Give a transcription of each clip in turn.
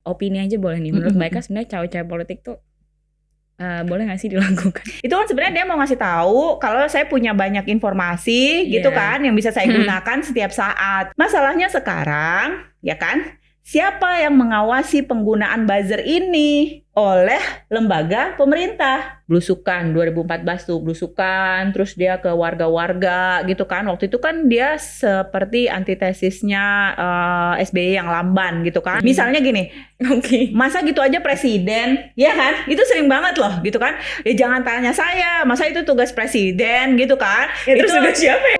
opini aja boleh nih. Menurut Mbak Ika sebenarnya cawe-cawe politik tuh boleh gak sih dilakukan? Itu kan sebenarnya dia mau ngasih tahu kalau saya punya banyak informasi gitu kan yang bisa saya gunakan setiap saat. Masalahnya sekarang ya kan, siapa yang mengawasi penggunaan buzzer ini? Oleh lembaga pemerintah. Blusukan 2014 tuh, blusukan, terus dia ke warga-warga gitu kan. Waktu itu kan dia seperti antitesisnya SBY yang lamban gitu kan. Misalnya gini, masa gitu aja presiden, ya kan? Itu sering banget loh gitu kan. Ya jangan tanya saya, masa itu tugas presiden gitu kan. Ya, itu tugas siapa ya?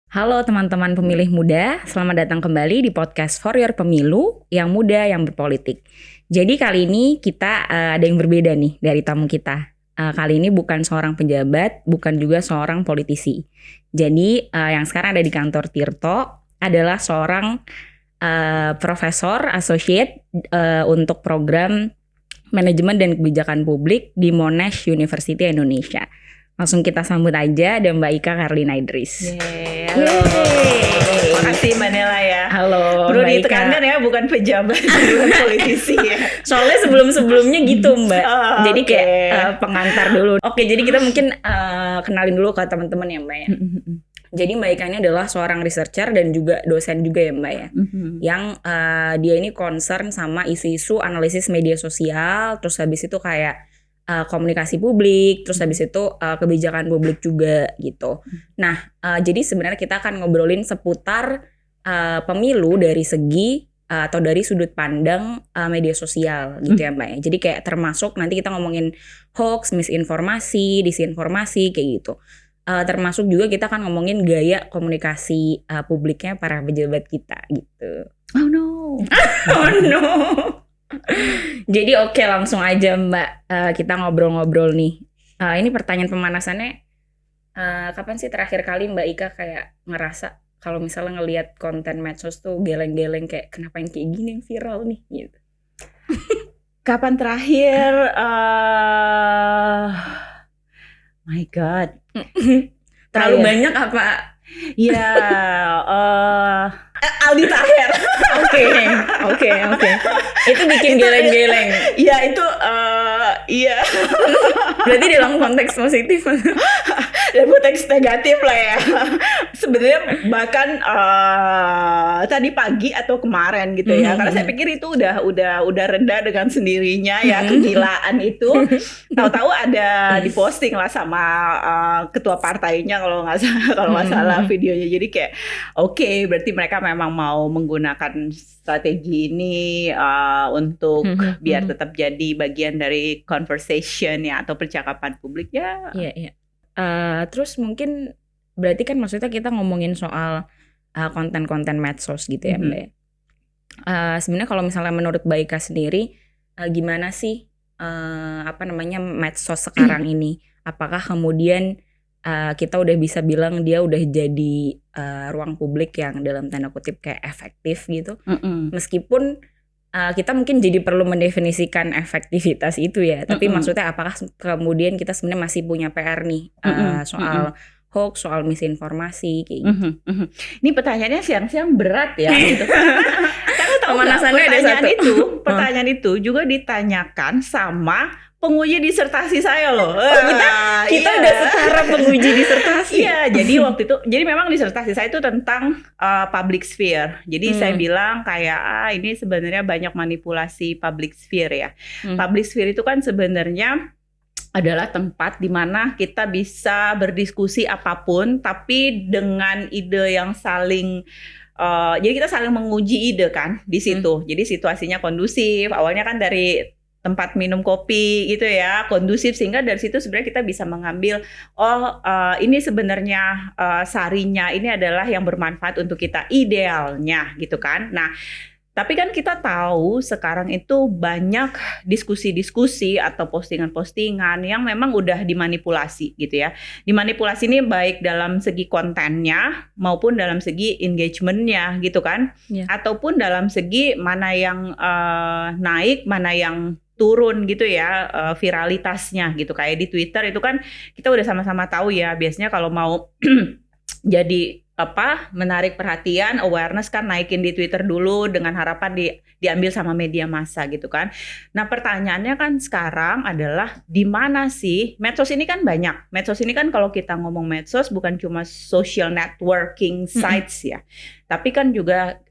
Halo teman-teman pemilih muda, selamat datang kembali di podcast For Your Pemilu, yang muda yang berpolitik. Jadi kali ini kita ada yang berbeda nih dari tamu kita. Kali ini bukan seorang pejabat, bukan juga seorang politisi. Jadi yang sekarang ada di kantor Tirto adalah seorang profesor associate untuk program manajemen dan kebijakan publik di Monash University Indonesia. Langsung kita sambut aja, ada Mbak Ika Karlina Idris. Halo. Makasih Mbak Nela ya. Halo. Perlu ditekankan ya, bukan pejabat, bukan politisi ya. Soalnya sebelumnya gitu Mbak. Jadi kayak pengantar dulu. Oke, jadi kita mungkin kenalin dulu ke teman-teman ya Mbak ya. Jadi Mbak Ika ini adalah seorang researcher dan juga dosen juga ya Mbak ya. Yang dia ini concern sama isu-isu analisis media sosial, terus habis itu kayak komunikasi publik, terus habis itu kebijakan publik juga gitu. Nah, jadi sebenarnya kita akan ngobrolin seputar pemilu dari segi atau dari sudut pandang media sosial gitu ya Mbak ya. Jadi kayak termasuk nanti kita ngomongin hoax, misinformasi, disinformasi kayak gitu. Termasuk juga kita akan ngomongin gaya komunikasi publiknya para pejabat kita gitu. Oh no. Oh no. Jadi oke, langsung aja Mbak, kita ngobrol-ngobrol nih. Ini pertanyaan pemanasannya, kapan sih terakhir kali Mbak Ika kayak ngerasa kalau misalnya ngelihat konten medsos tuh geleng-geleng kayak kenapa yang kayak gini yang viral nih gitu? Kapan terakhir? My God. Terlalu banyak apa? Ya, Aldi Taher. Oke. Itu bikin geleng-geleng. Iya itu, iya. Berarti dalam konteks positif. Dalam konteks negatif lah ya. Sebenarnya bahkan tadi pagi atau kemarin gitu ya. Karena saya pikir itu udah reda dengan sendirinya ya, kegilaan itu. Tahu-tahu ada diposting lah sama ketua partainya kalau nggak salah videonya. Jadi kayak oke, berarti mereka memang mau menggunakan strategi ini untuk biar tetap jadi bagian dari conversation ya atau percakapan publik ya. Iya. Terus mungkin berarti kan maksudnya kita ngomongin soal konten-konten medsos gitu ya Mbak. Sebenarnya kalau misalnya menurut Mbak Ika sendiri gimana sih medsos sekarang ini? Apakah kemudian kita udah bisa bilang dia udah jadi ruang publik yang dalam tanda kutip kayak efektif gitu? Meskipun kita mungkin jadi perlu mendefinisikan efektivitas itu ya, tapi maksudnya apakah kemudian kita sebenarnya masih punya PR nih soal hoax, soal misinformasi kayak gitu. Ini pertanyaannya siang-siang berat ya gitu. Karena tahu nggak, pertanyaan itu juga ditanyakan sama penguji disertasi saya loh. Kita udah setara penguji disertasi. Iya, jadi waktu itu, jadi memang disertasi saya itu tentang public sphere. Jadi saya bilang kayak ini sebenarnya banyak manipulasi public sphere ya. Public sphere itu kan sebenarnya adalah tempat di mana kita bisa berdiskusi apapun, tapi dengan ide yang saling jadi kita saling menguji ide kan di situ. Jadi situasinya kondusif. Awalnya kan dari tempat minum kopi gitu ya, kondusif, sehingga dari situ sebenarnya kita bisa mengambil ini sebenarnya sarinya ini adalah yang bermanfaat untuk kita idealnya gitu kan. Nah, tapi kan kita tahu sekarang itu banyak diskusi-diskusi atau postingan-postingan yang memang udah dimanipulasi gitu ya. Dimanipulasi ini baik dalam segi kontennya maupun dalam segi engagementnya gitu kan. Ataupun dalam segi mana yang naik, mana yang turun gitu ya, viralitasnya gitu. Kayak di Twitter itu kan kita udah sama-sama tahu ya, biasanya kalau mau jadi menarik perhatian, awareness kan naikin di Twitter dulu dengan harapan diambil sama media massa gitu kan. Nah pertanyaannya kan sekarang adalah di mana sih medsos ini kan banyak. Medsos ini kan kalau kita ngomong medsos bukan cuma social networking sites ya, tapi kan juga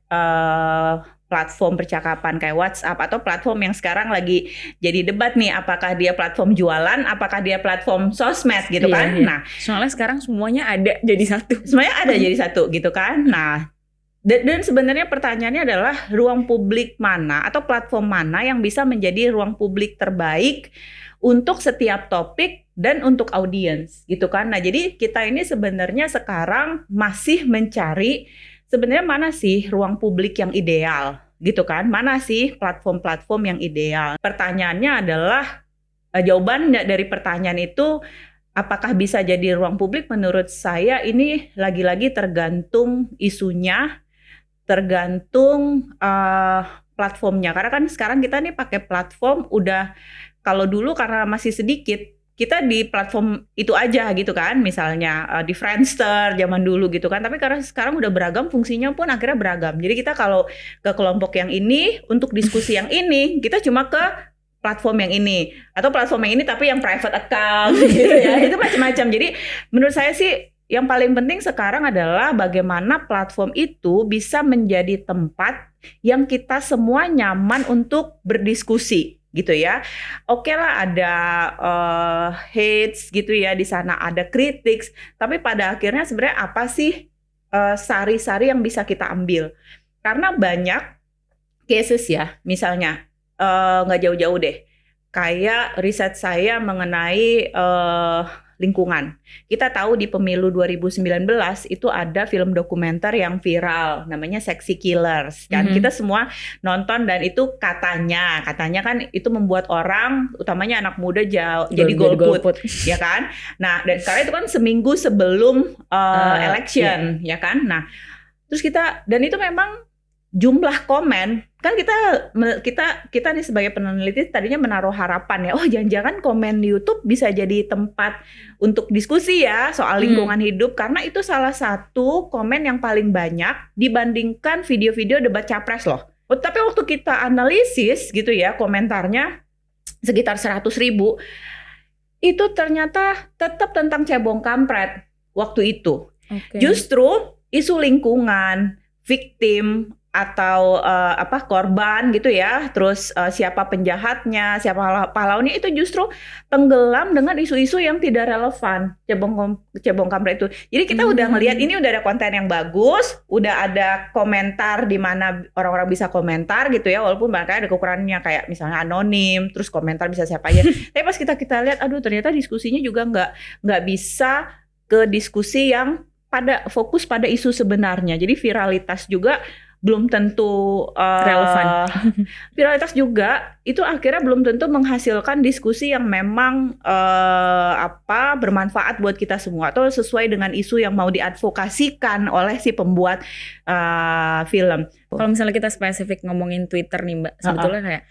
platform percakapan kayak WhatsApp atau platform yang sekarang lagi jadi debat nih, apakah dia platform jualan, apakah dia platform sosmed gitu kan. Iya. Nah, soalnya sekarang semuanya ada jadi satu. Semuanya ada jadi satu gitu kan. Nah, dan sebenarnya pertanyaannya adalah ruang publik mana atau platform mana yang bisa menjadi ruang publik terbaik untuk setiap topik dan untuk audiens gitu kan. Nah, jadi kita ini sebenarnya sekarang masih mencari sebenarnya mana sih ruang publik yang ideal gitu kan? Mana sih platform-platform yang ideal? Pertanyaannya adalah jawaban dari pertanyaan itu apakah bisa jadi ruang publik? Menurut saya ini lagi-lagi tergantung isunya, tergantung platformnya. Karena kan sekarang kita nih pakai platform udah, kalau dulu karena masih sedikit kita di platform itu aja gitu kan, misalnya di Friendster zaman dulu gitu kan, tapi karena sekarang udah beragam, fungsinya pun akhirnya beragam. Jadi kita kalau ke kelompok yang ini untuk diskusi yang ini, kita cuma ke platform yang ini atau platform yang ini tapi yang private account gitu ya, itu macam-macam. Jadi menurut saya sih yang paling penting sekarang adalah bagaimana platform itu bisa menjadi tempat yang kita semua nyaman untuk berdiskusi gitu ya. Oke lah ada hates gitu ya di sana, ada kritik, tapi pada akhirnya sebenarnya apa sih sari-sari yang bisa kita ambil? Karena banyak cases ya, misalnya nggak jauh-jauh deh, kayak riset saya mengenai lingkungan. Kita tahu di pemilu 2019 itu ada film dokumenter yang viral namanya Sexy Killers kan. Kita semua nonton dan itu katanya kan itu membuat orang, utamanya anak muda jadi golput ya kan. Nah, dan karena itu kan seminggu sebelum election ya kan. Nah, terus dan itu memang jumlah komen kan kita nih sebagai peneliti tadinya menaruh harapan ya, oh jangan-jangan komen di YouTube bisa jadi tempat untuk diskusi ya soal lingkungan hidup, karena itu salah satu komen yang paling banyak dibandingkan video-video debat capres loh. Tapi waktu kita analisis gitu ya komentarnya sekitar 100.000, itu ternyata tetap tentang cebong kampret waktu itu. Justru isu lingkungan, victim atau korban gitu ya, terus siapa penjahatnya, siapa pahlawannya, itu justru tenggelam dengan isu-isu yang tidak relevan, cebong kampret itu. Jadi kita udah ngelihat ini udah ada konten yang bagus, udah ada komentar di mana orang-orang bisa komentar gitu ya, walaupun makanya ada kekurangannya kayak misalnya anonim, terus komentar bisa siapa aja. Tapi pas kita lihat, aduh ternyata diskusinya juga nggak bisa ke diskusi yang fokus pada isu sebenarnya. Jadi viralitas juga belum tentu relevan. Viralitas juga itu akhirnya belum tentu menghasilkan diskusi yang memang bermanfaat buat kita semua atau sesuai dengan isu yang mau diadvokasikan oleh si pembuat film. Kalau misalnya kita spesifik ngomongin Twitter nih Mbak, sebetulnya kayak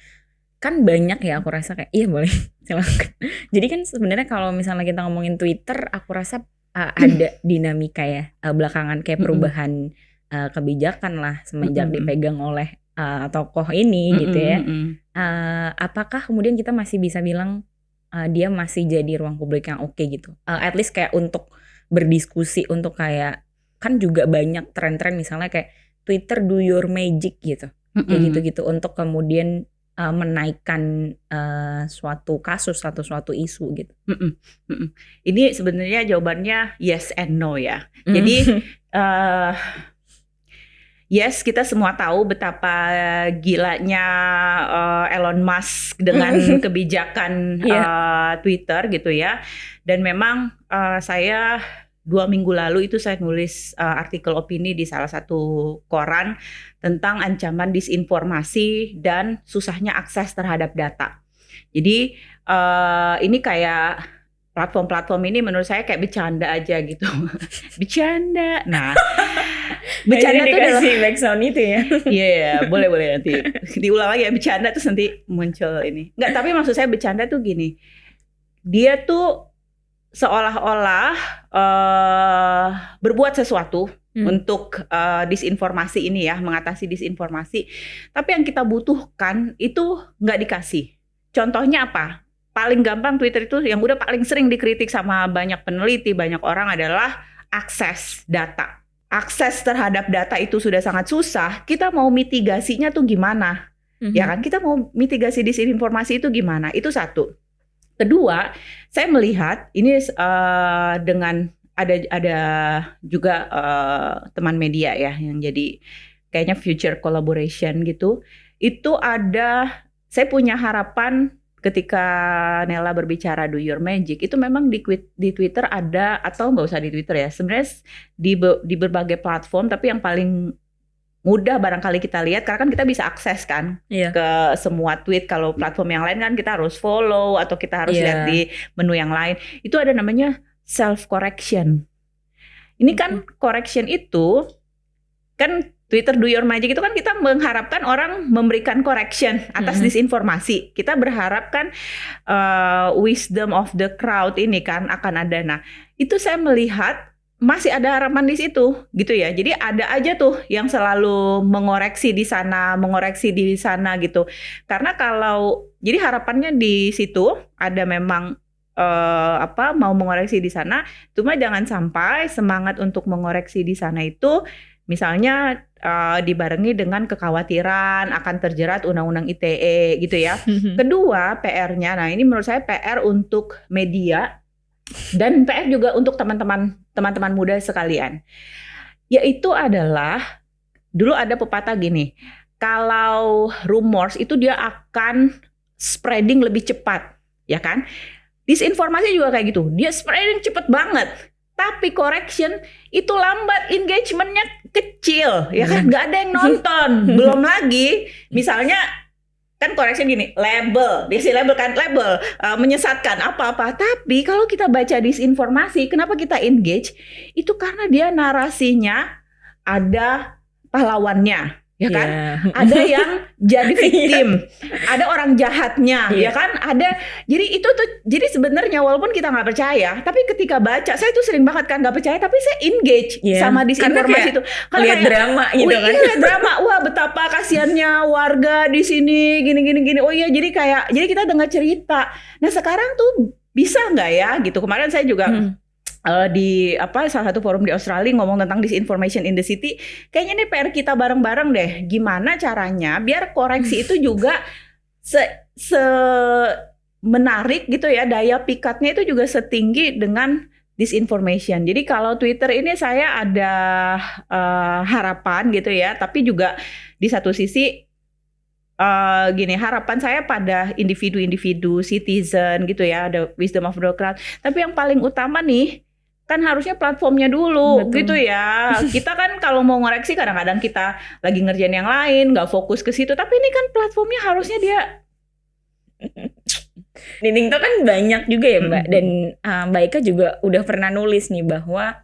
kan banyak ya, aku rasa kayak iya boleh silakan. Jadi kan sebenarnya kalau misalnya kita ngomongin Twitter, aku rasa ada dinamika ya belakangan kayak perubahan kebijakan lah semenjak dipegang oleh tokoh ini gitu ya. Apakah kemudian kita masih bisa bilang dia masih jadi ruang publik yang oke gitu? At least kayak untuk berdiskusi, untuk kayak kan juga banyak tren-tren misalnya kayak Twitter do your magic gitu, kayak gitu-gitu untuk kemudian menaikkan suatu kasus atau suatu isu gitu. Ini sebenarnya jawabannya yes and no ya. Jadi yes, kita semua tahu betapa gilanya Elon Musk dengan kebijakan Twitter gitu ya. Dan memang saya 2 minggu lalu itu saya nulis artikel opini di salah satu koran tentang ancaman disinformasi dan susahnya akses terhadap data. Jadi ini kayak platform-platform ini menurut saya kayak bercanda aja gitu. Bercanda. Nah, bercanda tuh dikasih backsound itu ya. Iya, boleh nanti diulang lagi ya, bercanda terus nanti muncul ini. Enggak, tapi maksud saya bercanda tuh gini. Dia tuh seolah-olah berbuat sesuatu untuk disinformasi ini ya, mengatasi disinformasi. Tapi yang kita butuhkan itu nggak dikasih. Contohnya apa? Paling gampang Twitter itu yang udah paling sering dikritik sama banyak peneliti, banyak orang adalah akses data. Akses terhadap data itu sudah sangat susah. Kita mau mitigasinya tuh gimana? Ya kan? Kita mau mitigasi disinformasi itu gimana? Itu satu. Kedua, saya melihat ini dengan ada juga teman media ya yang jadi kayaknya future collaboration gitu. Itu saya punya harapan ketika Nela berbicara Do Your Magic itu memang di Twitter ada, atau nggak usah di Twitter ya, sebenarnya di berbagai platform, tapi yang paling mudah barangkali kita lihat karena kan kita bisa akses kan ke semua tweet. Kalau platform yang lain kan kita harus follow atau kita harus lihat di menu yang lain. Itu ada namanya self correction. Ini kan correction itu kan Twitter Do Your Magic itu kan kita mengharapkan orang memberikan correction atas disinformasi. Kita berharap kan wisdom of the crowd ini kan akan ada. Nah, itu saya melihat masih ada harapan di situ gitu ya. Jadi ada aja tuh yang selalu mengoreksi di sana gitu. Karena jadi harapannya di situ ada memang mau mengoreksi di sana, cuma jangan sampai semangat untuk mengoreksi di sana itu misalnya dibarengi dengan kekhawatiran akan terjerat undang-undang ITE gitu ya. Kedua, PR-nya, nah ini menurut saya PR untuk media dan PR juga untuk teman-teman muda sekalian. Yaitu adalah, dulu ada pepatah gini, kalau rumors itu dia akan spreading lebih cepat, ya kan? Disinformasi juga kayak gitu, dia spreading cepet banget. Tapi correction itu lambat, engagementnya kecil, ya kan? Gak ada yang nonton. Belum lagi, misalnya kan correction gini, label menyesatkan apa-apa. Tapi kalau kita baca disinformasi, kenapa kita engage? Itu karena dia narasinya ada pahlawannya, ya kan? Ada yang jadi victim, ada orang jahatnya, ya kan? Jadi itu tuh, jadi sebenarnya walaupun kita nggak percaya, tapi ketika baca, saya tuh sering banget kan nggak percaya, tapi saya engage sama disinformasi itu. Karena lihat drama gitu kan? Iya, lihat drama. Wah, betapa kasihannya warga di sini, gini. Oh iya, jadi kita dengar cerita. Nah sekarang tuh bisa nggak ya gitu? Kemarin saya juga di salah satu forum di Australia ngomong tentang disinformation in the city. Kayaknya ini PR kita bareng-bareng deh. Gimana caranya biar koreksi itu juga menarik gitu ya, daya pikatnya itu juga setinggi dengan disinformation. Jadi kalau Twitter ini saya ada harapan gitu ya, tapi juga di satu sisi harapan saya pada individu-individu, citizen gitu ya, ada wisdom of the crowd. Tapi yang paling utama nih, kan harusnya platformnya dulu. Betul. Gitu ya. Kita kan kalau mau ngoreksi kadang-kadang kita lagi ngerjain yang lain, nggak fokus ke situ. Tapi ini kan platformnya harusnya dia. Di TikTok kan banyak juga ya Mbak. Dan Mbak Ika juga udah pernah nulis nih bahwa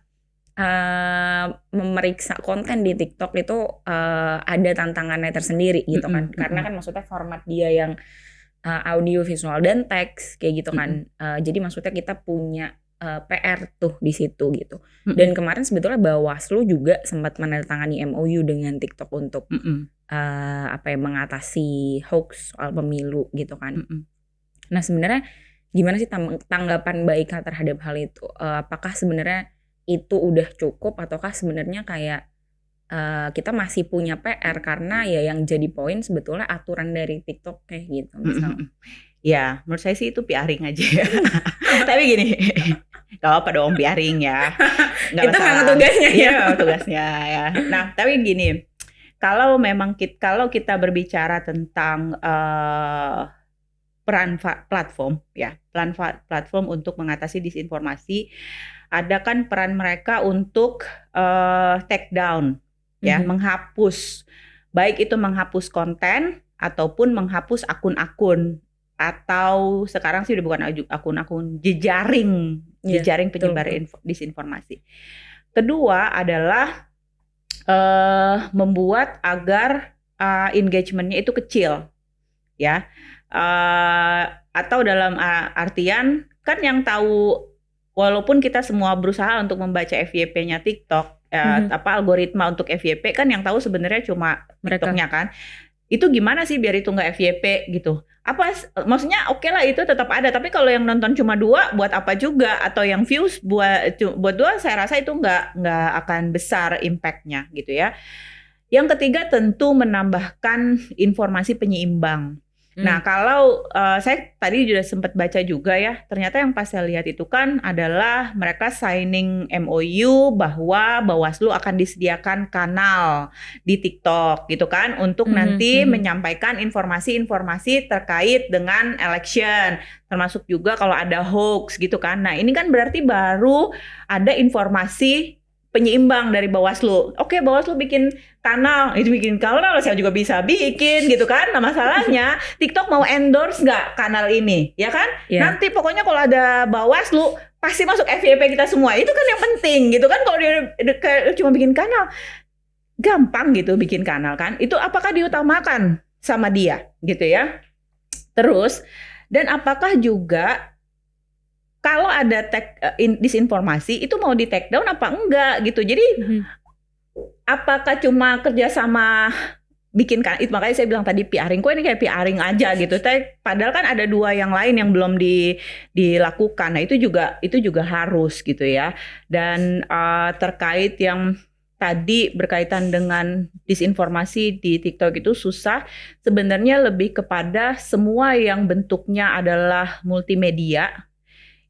memeriksa konten di TikTok itu ada tantangannya tersendiri gitu kan. Karena kan maksudnya format dia yang audio, visual, dan teks kayak gitu kan. Jadi maksudnya kita punya PR tuh di situ gitu. Dan kemarin sebetulnya Bawaslu juga sempat menandatangani MOU dengan TikTok untuk mengatasi hoax soal pemilu gitu kan. Nah sebenarnya gimana sih tanggapan Mbak Ika terhadap hal itu? Apakah sebenarnya itu udah cukup ataukah sebenarnya kayak kita masih punya PR karena ya yang jadi poin sebetulnya aturan dari TikTok kayak gitu misalnya. Ya menurut saya sih itu PRing aja ya. Tapi gini, gak apa dong PRing ya, gak itu memang tugasnya ya. Iya tugasnya ya. Nah tapi gini, kalau kita berbicara tentang peran platform ya, platform untuk mengatasi disinformasi, ada kan peran mereka untuk take down ya, menghapus, baik itu menghapus konten ataupun menghapus akun-akun, atau sekarang sih udah bukan akun-akun jejaring penyebar disinformasi. Kedua adalah membuat agar engagementnya itu kecil ya, atau dalam artian kan yang tahu walaupun kita semua berusaha untuk membaca FYP-nya TikTok, algoritma untuk FYP kan yang tahu sebenarnya cuma TikTok-nya kan. Itu gimana sih biar itu nggak FYP gitu? Maksudnya oke lah itu tetap ada, tapi kalau yang nonton cuma 2 buat apa juga? Atau yang views buat 2, saya rasa itu nggak akan besar impact-nya gitu ya. Yang ketiga tentu menambahkan informasi penyeimbang. Nah kalau saya tadi juga sempat baca juga ya, ternyata yang pas saya lihat itu kan adalah mereka signing MOU bahwa Bawaslu akan disediakan kanal di TikTok gitu kan, untuk nanti menyampaikan informasi-informasi terkait dengan election, termasuk juga kalau ada hoax gitu kan. Nah ini kan berarti baru ada informasi penyeimbang dari Bawaslu. Oke, Bawaslu bikin kanal, saya juga bisa bikin gitu kan. Nah masalahnya TikTok mau endorse nggak kanal ini, ya kan? Nanti pokoknya kalau ada Bawaslu pasti masuk FYP kita semua. Itu kan yang penting gitu kan. Kalau dia cuma bikin kanal, gampang gitu bikin kanal kan. Itu apakah diutamakan sama dia gitu ya? Terus, dan apakah juga kalau ada disinformasi itu mau di take down apa enggak gitu. Jadi apakah cuma kerja sama bikin kan, itu makanya saya bilang tadi PRing, kok ini kayak PRing aja gitu. Padahal kan ada 2 yang lain yang belum dilakukan. Nah itu juga harus gitu ya. Dan terkait yang tadi berkaitan dengan disinformasi di TikTok itu susah. Sebenarnya lebih kepada semua yang bentuknya adalah multimedia.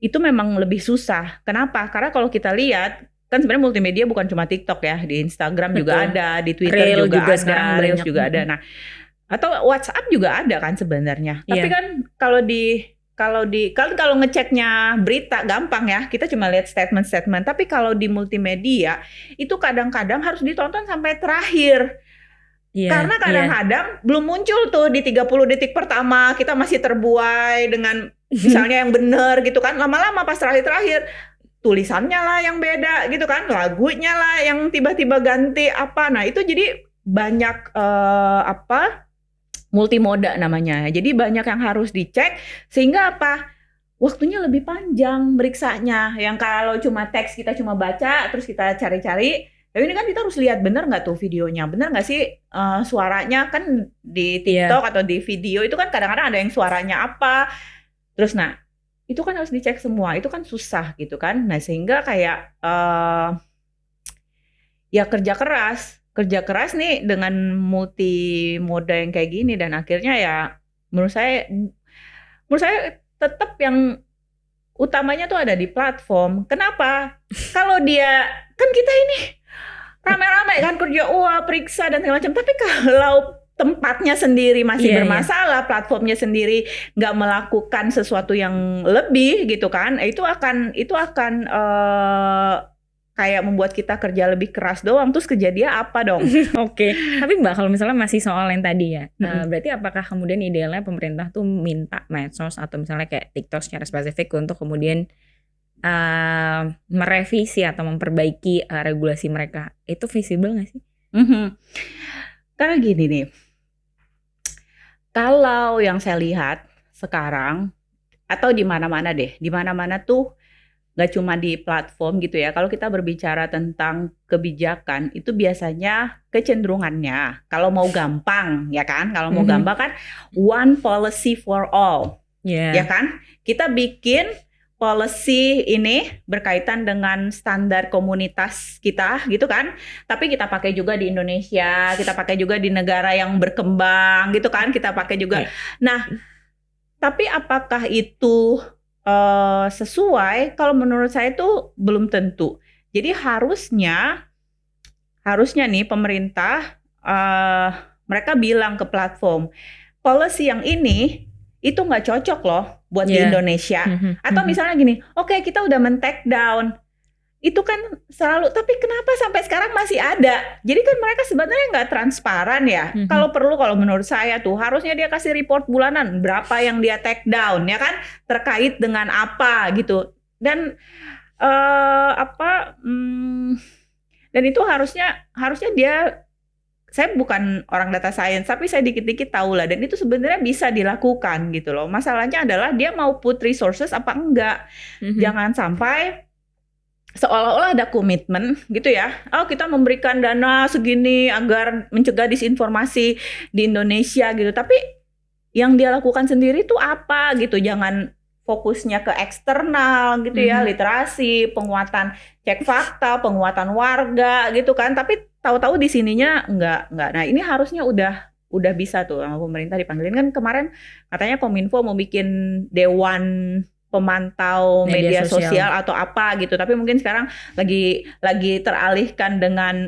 Itu memang lebih susah. Kenapa? Karena kalau kita lihat, kan sebenarnya multimedia bukan cuma TikTok ya, di Instagram juga ada, di Twitter juga ada, Reels juga ada. Nah, atau WhatsApp juga ada kan sebenarnya. Tapi kan kalau ngeceknya berita gampang ya, kita cuma lihat statement-statement. Tapi kalau di multimedia itu kadang-kadang harus ditonton sampai terakhir. Karena kadang-kadang belum muncul tuh di 30 detik pertama, kita masih terbuai dengan misalnya yang benar gitu kan. Lama-lama pas terakhir-terakhir tulisannya lah yang beda gitu kan, lagunya lah yang tiba-tiba ganti apa. Nah itu jadi banyak multimoda namanya. Jadi banyak yang harus dicek sehingga apa? Waktunya lebih panjang meriksanya. Yang kalau cuma teks kita cuma baca terus kita cari-cari. Tapi ini kan kita harus lihat benar nggak tuh videonya, benar nggak sih suaranya. Kan di TikTok atau di video itu kan kadang-kadang ada yang suaranya apa. Terus nah itu kan harus dicek semua, itu kan susah gitu kan. Nah sehingga kayak ya kerja keras nih dengan multi moda yang kayak gini. Dan akhirnya ya menurut saya tetap yang utamanya tuh ada di platform. Kenapa? Kalau dia kan kita ini rame-rame kan kerja periksa dan segala macam, tapi kalau tempatnya sendiri masih bermasalah, platformnya sendiri nggak melakukan sesuatu yang lebih gitu kan, itu akan kayak membuat kita kerja lebih keras doang, terus kerja dia apa dong? Oke. Tapi Mbak, kalau misalnya masih soal yang tadi ya, berarti apakah kemudian idealnya pemerintah tuh minta medsos atau misalnya kayak TikTok secara spesifik untuk kemudian merevisi atau memperbaiki regulasi mereka, itu visible nggak sih? Karena gini nih, kalau yang saya lihat sekarang atau di mana-mana tuh nggak cuma di platform gitu ya. Kalau kita berbicara tentang kebijakan itu biasanya kecenderungannya kalau mau gampang ya kan, kalau mau gampang kan one policy for all, ya kan? Kita bikin policy ini berkaitan dengan standar komunitas kita gitu kan, tapi kita pakai juga di Indonesia, kita pakai juga di negara yang berkembang gitu kan, kita pakai juga. Nah, tapi apakah itu sesuai? Kalau menurut saya itu belum tentu. Jadi harusnya nih pemerintah mereka bilang ke platform, policy yang ini itu nggak cocok loh buat di Indonesia. Atau misalnya gini, oke, kita udah men-take down. Itu kan selalu, tapi kenapa sampai sekarang masih ada? Jadi kan mereka sebenarnya nggak transparan ya. Kalau menurut saya tuh harusnya dia kasih report bulanan berapa yang dia take down ya kan, terkait dengan apa gitu. Dan dan itu harusnya dia saya bukan orang data science, tapi saya dikit-dikit tahu lah, dan itu sebenarnya bisa dilakukan gitu loh. Masalahnya adalah dia mau put resources apa enggak. Jangan sampai seolah-olah ada komitmen gitu ya. Oh, kita memberikan dana segini agar mencegah disinformasi di Indonesia gitu. Tapi yang dia lakukan sendiri tuh apa gitu. Jangan fokusnya ke eksternal gitu ya, literasi, penguatan cek fakta, penguatan warga gitu kan. Tapi tahu-tahu di sininya enggak. Nah, ini harusnya udah bisa tuh sama pemerintah dipanggilin. Kan kemarin katanya Kominfo mau bikin dewan pemantau media sosial atau apa gitu, tapi mungkin sekarang lagi teralihkan dengan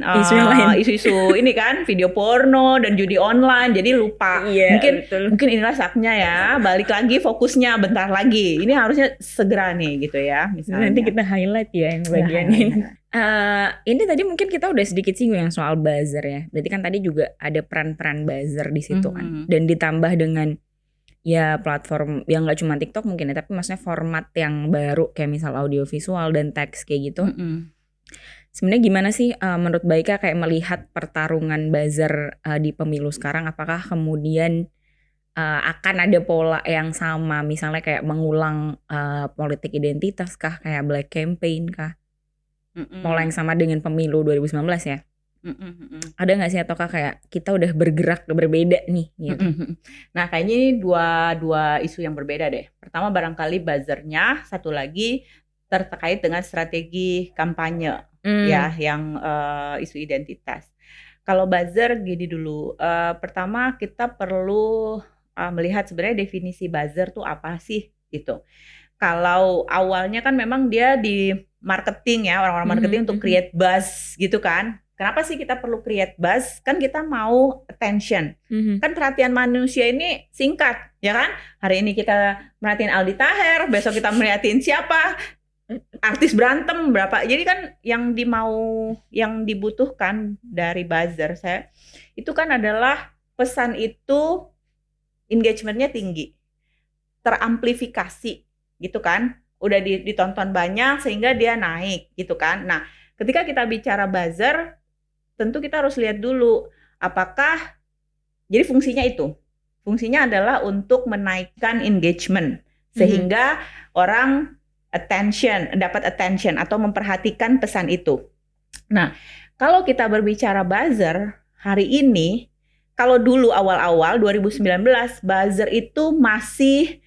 isu-isu ini kan, video porno dan judi online, jadi lupa. Mungkin inilah saatnya ya, balik lagi fokusnya bentar lagi. Ini harusnya segera nih gitu ya. Misalnya nanti kita highlight ya yang bagian ini. Ini tadi mungkin kita udah sedikit singgung yang soal buzzer ya. Berarti kan tadi juga ada peran-peran buzzer di situ kan, dan ditambah dengan ya platform yang nggak cuma TikTok mungkin ya, tapi maksudnya format yang baru kayak misal audio visual dan teks kayak gitu. Sebenarnya gimana sih menurut Mbak Ika kayak melihat pertarungan buzzer di pemilu sekarang? Apakah kemudian akan ada pola yang sama, misalnya kayak mengulang politik identitas kah, kayak black campaign kah? Pola yang sama dengan pemilu 2019 ya? Ada nggak sih, ataukah kayak kita udah bergerak berbeda nih gitu? Nah, kayaknya ini dua isu yang berbeda deh. Pertama barangkali buzzernya, satu lagi terkait dengan strategi kampanye ya, yang isu identitas. Kalau buzzer gini dulu, pertama kita perlu melihat sebenarnya definisi buzzer tuh apa sih gitu. Kalau awalnya kan memang dia di marketing ya, orang-orang marketing untuk create buzz gitu kan. Kenapa sih kita perlu create buzz? Kan kita mau attention. Kan perhatian manusia ini singkat, ya kan? Hari ini kita merhatiin Aldi Taher, besok kita merhatiin siapa? Artis berantem berapa. Jadi kan yang dibutuhkan dari buzzer itu kan adalah pesan itu engagementnya tinggi, teramplifikasi gitu kan. Udah ditonton banyak sehingga dia naik gitu kan. Nah, ketika kita bicara buzzer, tentu kita harus lihat dulu apakah, jadi fungsinya adalah untuk menaikkan engagement sehingga orang dapat attention atau memperhatikan pesan itu. Nah, kalau kita berbicara buzzer hari ini, kalau dulu awal-awal 2019 buzzer itu masih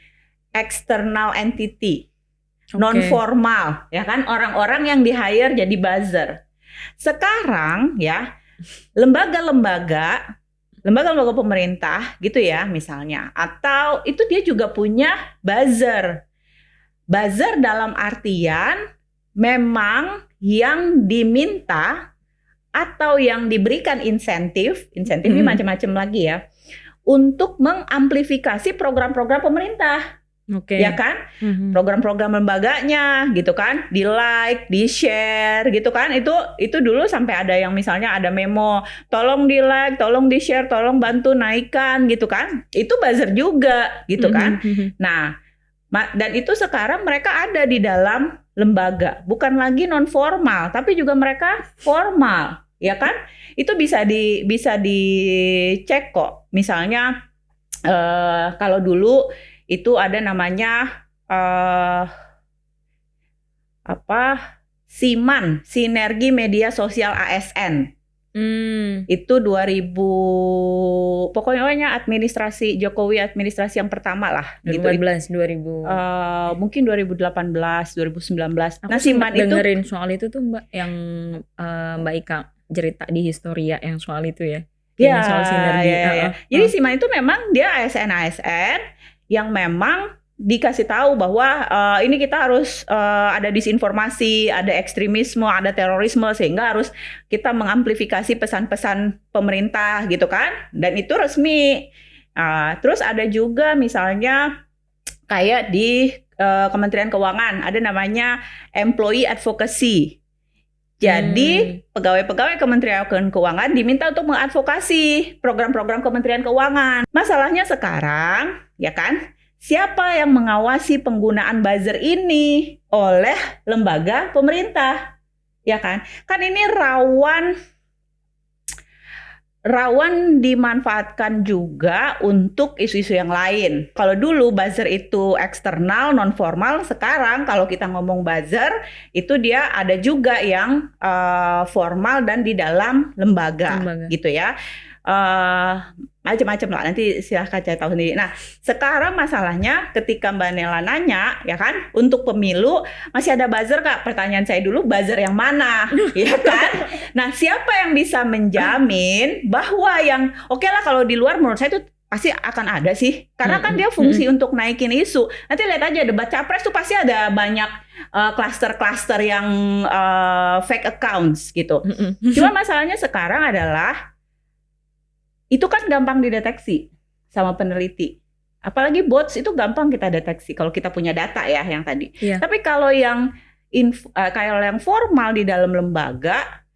external entity, non-formal ya kan, orang-orang yang di-hire jadi buzzer. Sekarang ya lembaga-lembaga pemerintah gitu ya misalnya, atau itu dia juga punya buzzer dalam artian memang yang diminta atau yang diberikan insentif ini macam-macam lagi ya, untuk mengamplifikasi program-program pemerintah. Ya kan, program-program lembaganya gitu kan, di like, di share gitu kan, itu dulu sampai ada yang misalnya ada memo, tolong di like, tolong di share, tolong bantu naikkan gitu kan, itu buzzer juga gitu kan. Nah, dan itu sekarang mereka ada di dalam lembaga, bukan lagi non formal, tapi juga mereka formal, ya kan, itu bisa dicek kok, misalnya kalau dulu itu ada namanya SIMAN, Sinergi Media Sosial ASN. Itu 2000, pokoknya administrasi Jokowi, administrasi yang pertama lah. 2015, gitu. Mungkin 2018, 2019. Aku SIMAN itu dengerin soal itu tuh Mbak, yang Mbak Ika cerita di Historia yang soal itu ya. Ya, soal sinergi. Jadi SIMAN itu memang dia ASN yang memang dikasih tahu bahwa ini kita harus ada disinformasi, ada ekstremisme, ada terorisme, sehingga harus kita mengamplifikasi pesan-pesan pemerintah gitu kan, dan itu resmi. Terus ada juga misalnya kayak di Kementerian Keuangan ada namanya Employee Advocacy. Jadi pegawai-pegawai Kementerian Keuangan diminta untuk mengadvokasi program-program Kementerian Keuangan. Masalahnya sekarang, ya kan, siapa yang mengawasi penggunaan buzzer ini oleh lembaga pemerintah, ya kan? Kan ini rawan dimanfaatkan juga untuk isu-isu yang lain. Kalau dulu buzzer itu eksternal, non formal, sekarang kalau kita ngomong buzzer itu dia ada juga yang formal dan di dalam lembaga. Gitu ya. Macam-macam lah, nanti silahkan cari tahu sendiri. Nah, sekarang masalahnya ketika Mbak Nela nanya, ya kan, untuk pemilu masih ada buzzer Kak? Pertanyaan saya dulu, buzzer yang mana? Ya kan? Nah, siapa yang bisa menjamin bahwa yang oke lah kalau di luar menurut saya itu pasti akan ada sih, karena kan dia fungsi untuk naikin isu. Nanti lihat aja debat capres tuh pasti ada banyak klaster-klaster yang fake accounts gitu. Cuma masalahnya sekarang adalah itu kan gampang dideteksi sama peneliti. Apalagi bots itu gampang kita deteksi kalau kita punya data ya yang tadi. Tapi kalau yang kayak yang formal di dalam lembaga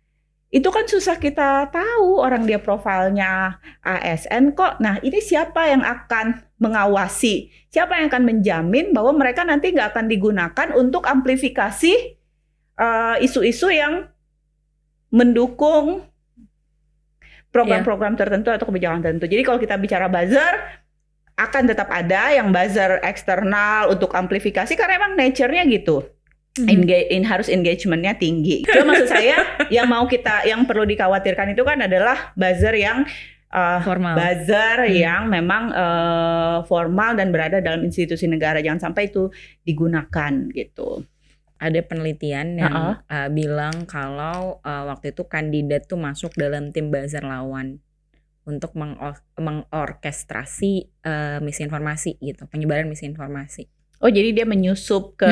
itu kan susah kita tahu orang dia profilnya ASN kok. Nah, ini siapa yang akan mengawasi? Siapa yang akan menjamin bahwa mereka nanti nggak akan digunakan untuk amplifikasi isu-isu yang mendukung program-program tertentu atau kebijakan tertentu. Jadi kalau kita bicara buzzer, akan tetap ada yang buzzer eksternal untuk amplifikasi karena emang nature-nya gitu. Harus engagementnya tinggi. Cuma maksud saya yang perlu dikhawatirkan itu kan adalah buzzer yang formal. Buzzer yang memang formal dan berada dalam institusi negara. Jangan sampai itu digunakan gitu. Ada penelitian yang bilang kalau waktu itu kandidat tuh masuk dalam tim buzzer lawan untuk mengorkestrasi misinformasi gitu, penyebaran misinformasi. Oh, jadi dia menyusup ke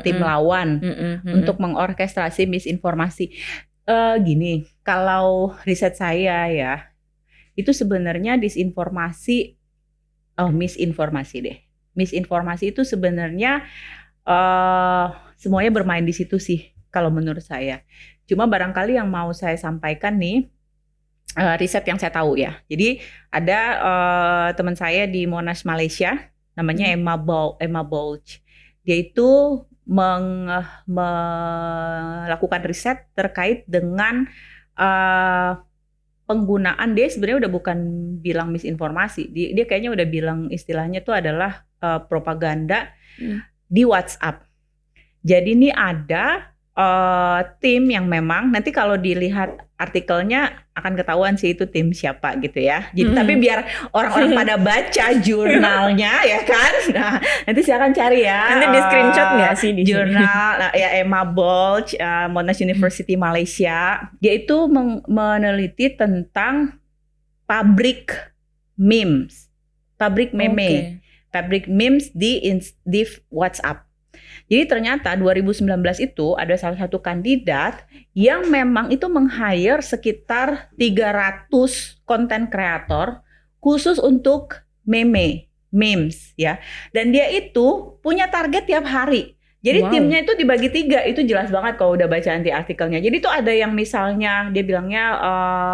tim lawan untuk mengorkestrasi misinformasi. Gini, kalau riset saya ya, itu sebenarnya misinformasi deh. Misinformasi itu sebenarnya semuanya bermain di situ sih kalau menurut saya. Cuma barangkali yang mau saya sampaikan nih riset yang saya tahu ya. Jadi ada teman saya di Monash Malaysia namanya Emma Bolch. Dia itu melakukan riset terkait dengan penggunaan, dia sebenarnya udah bukan bilang misinformasi. Dia kayaknya udah bilang istilahnya itu adalah propaganda di WhatsApp. Jadi ini ada tim yang memang nanti kalau dilihat artikelnya akan ketahuan sih itu tim siapa gitu ya. Jadi tapi biar orang-orang pada baca jurnalnya ya kan. Nah, nanti silakan cari ya. Nanti di screenshot nggak sih di jurnal ya Emma Bolch, Monash University Malaysia. Dia itu meneliti tentang pabrik memes. Pabrik meme. Pabrik memes di WhatsApp. Jadi ternyata 2019 itu ada salah satu kandidat yang memang itu meng-hire sekitar 300 konten kreator khusus untuk memes ya. Dan dia itu punya target tiap hari. Jadi timnya itu dibagi 3, itu jelas banget kalau udah baca nanti artikelnya. Jadi itu ada yang misalnya dia bilangnya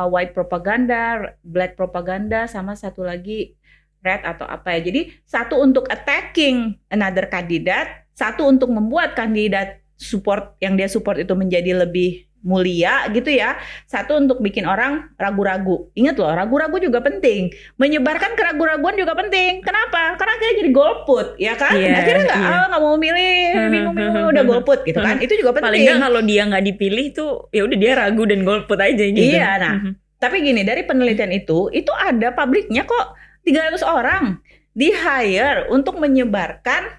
white propaganda, black propaganda, sama satu lagi red atau apa ya. Jadi satu untuk attacking another kandidat, satu untuk membuat kandidat yang dia support itu menjadi lebih mulia gitu ya. Satu untuk bikin orang ragu-ragu. Ingat loh, ragu-ragu juga penting. Menyebarkan keraguan-raguan juga penting. Kenapa? Karena akhirnya jadi golput, ya kan? Akhirnya nggak mau milih, bingung-bingung udah golput gitu kan. Itu juga penting. Paling nggak kalau dia nggak dipilih tuh, ya udah dia ragu dan golput aja gitu. Iya, nah. Tapi gini, dari penelitian itu ada pabriknya kok 300 orang di-hire untuk menyebarkan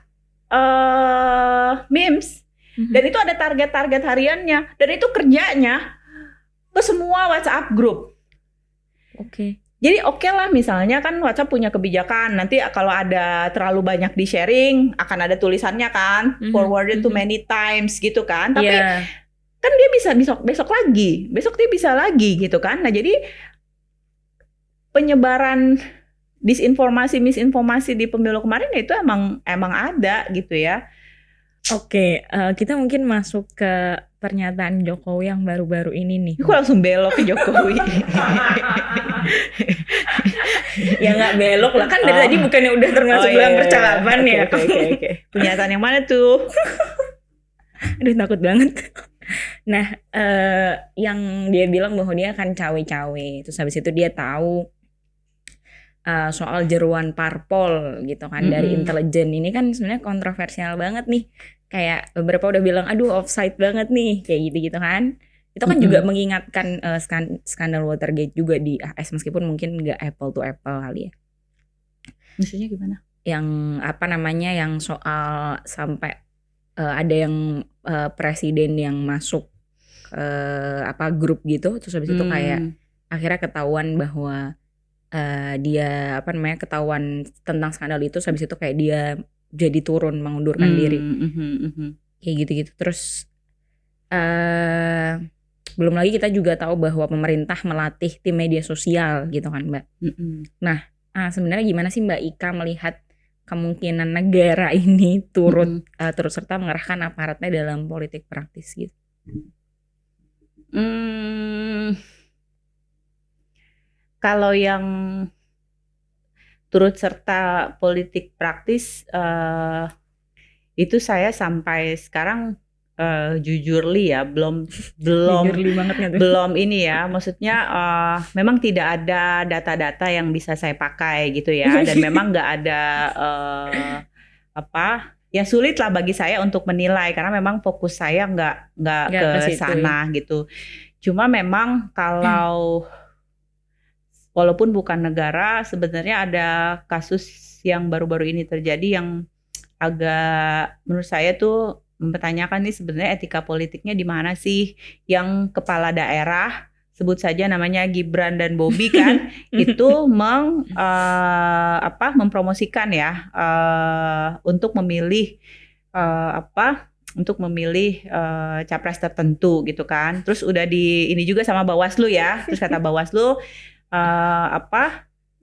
memes. Dan itu ada target-target hariannya. Dan itu kerjanya ke semua WhatsApp group. Jadi oke lah misalnya kan WhatsApp punya kebijakan. Nanti kalau ada terlalu banyak di sharing, akan ada tulisannya kan. Forwarded to many times gitu kan. Tapi kan dia bisa besok lagi. Besok dia bisa lagi gitu kan. Nah jadi penyebaran disinformasi, misinformasi di pemilu kemarin itu emang ada gitu ya. Kita mungkin masuk ke pernyataan Jokowi yang baru-baru ini nih. Aku langsung belok ke Jokowi. Ya nggak belok lah, kan dari tadi bukannya udah termasuk dalam percakapan ya. Oke. Pernyataan yang mana tuh? Aduh takut banget. Nah, yang dia bilang bahwa dia akan cawe-cawe. Terus habis itu dia tahu soal jeruan parpol gitu kan dari intelijen. Ini kan sebenarnya kontroversial banget nih. Kayak beberapa udah bilang, aduh offside banget nih, kayak gitu-gitu kan. Itu kan juga mengingatkan skandal Watergate juga di AS, meskipun mungkin nggak apple to apple kali ya. Maksudnya gimana? Yang apa namanya, yang soal sampai ada yang presiden yang masuk grup gitu, terus habis itu kayak akhirnya ketahuan bahwa dia apa namanya, ketahuan tentang skandal itu, habis itu kayak dia jadi turun mengundurkan diri. Kayak gitu-gitu. Terus belum lagi kita juga tahu bahwa pemerintah melatih tim media sosial gitu kan, Mbak. Nah, sebenarnya gimana sih Mbak Ika melihat kemungkinan negara ini turut serta mengerahkan aparatnya dalam politik praktis gitu? Kalau yang turut serta politik praktis itu saya sampai sekarang jujurly ya belum ini ya, maksudnya memang tidak ada data-data yang bisa saya pakai gitu ya, dan memang nggak ada ya sulit lah bagi saya untuk menilai karena memang fokus saya nggak ke sana gitu. Cuma memang kalau walaupun bukan negara, sebenarnya ada kasus yang baru-baru ini terjadi yang agak menurut saya tuh mempertanyakan nih sebenarnya etika politiknya di mana sih, yang kepala daerah sebut saja namanya Gibran dan Bobi kan itu mempromosikan ya untuk memilih capres tertentu gitu kan. Terus udah ini juga sama Bawaslu ya. Terus kata Bawaslu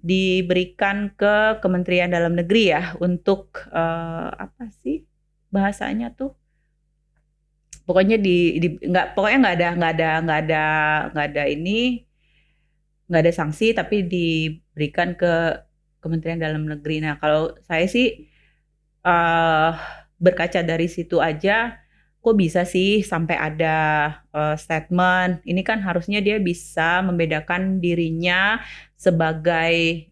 diberikan ke Kementerian Dalam Negeri ya untuk bahasanya tuh, pokoknya nggak ada sanksi tapi diberikan ke Kementerian Dalam Negeri. Nah kalau saya sih berkaca dari situ aja, kok bisa sih sampai ada statement ini, kan harusnya dia bisa membedakan dirinya sebagai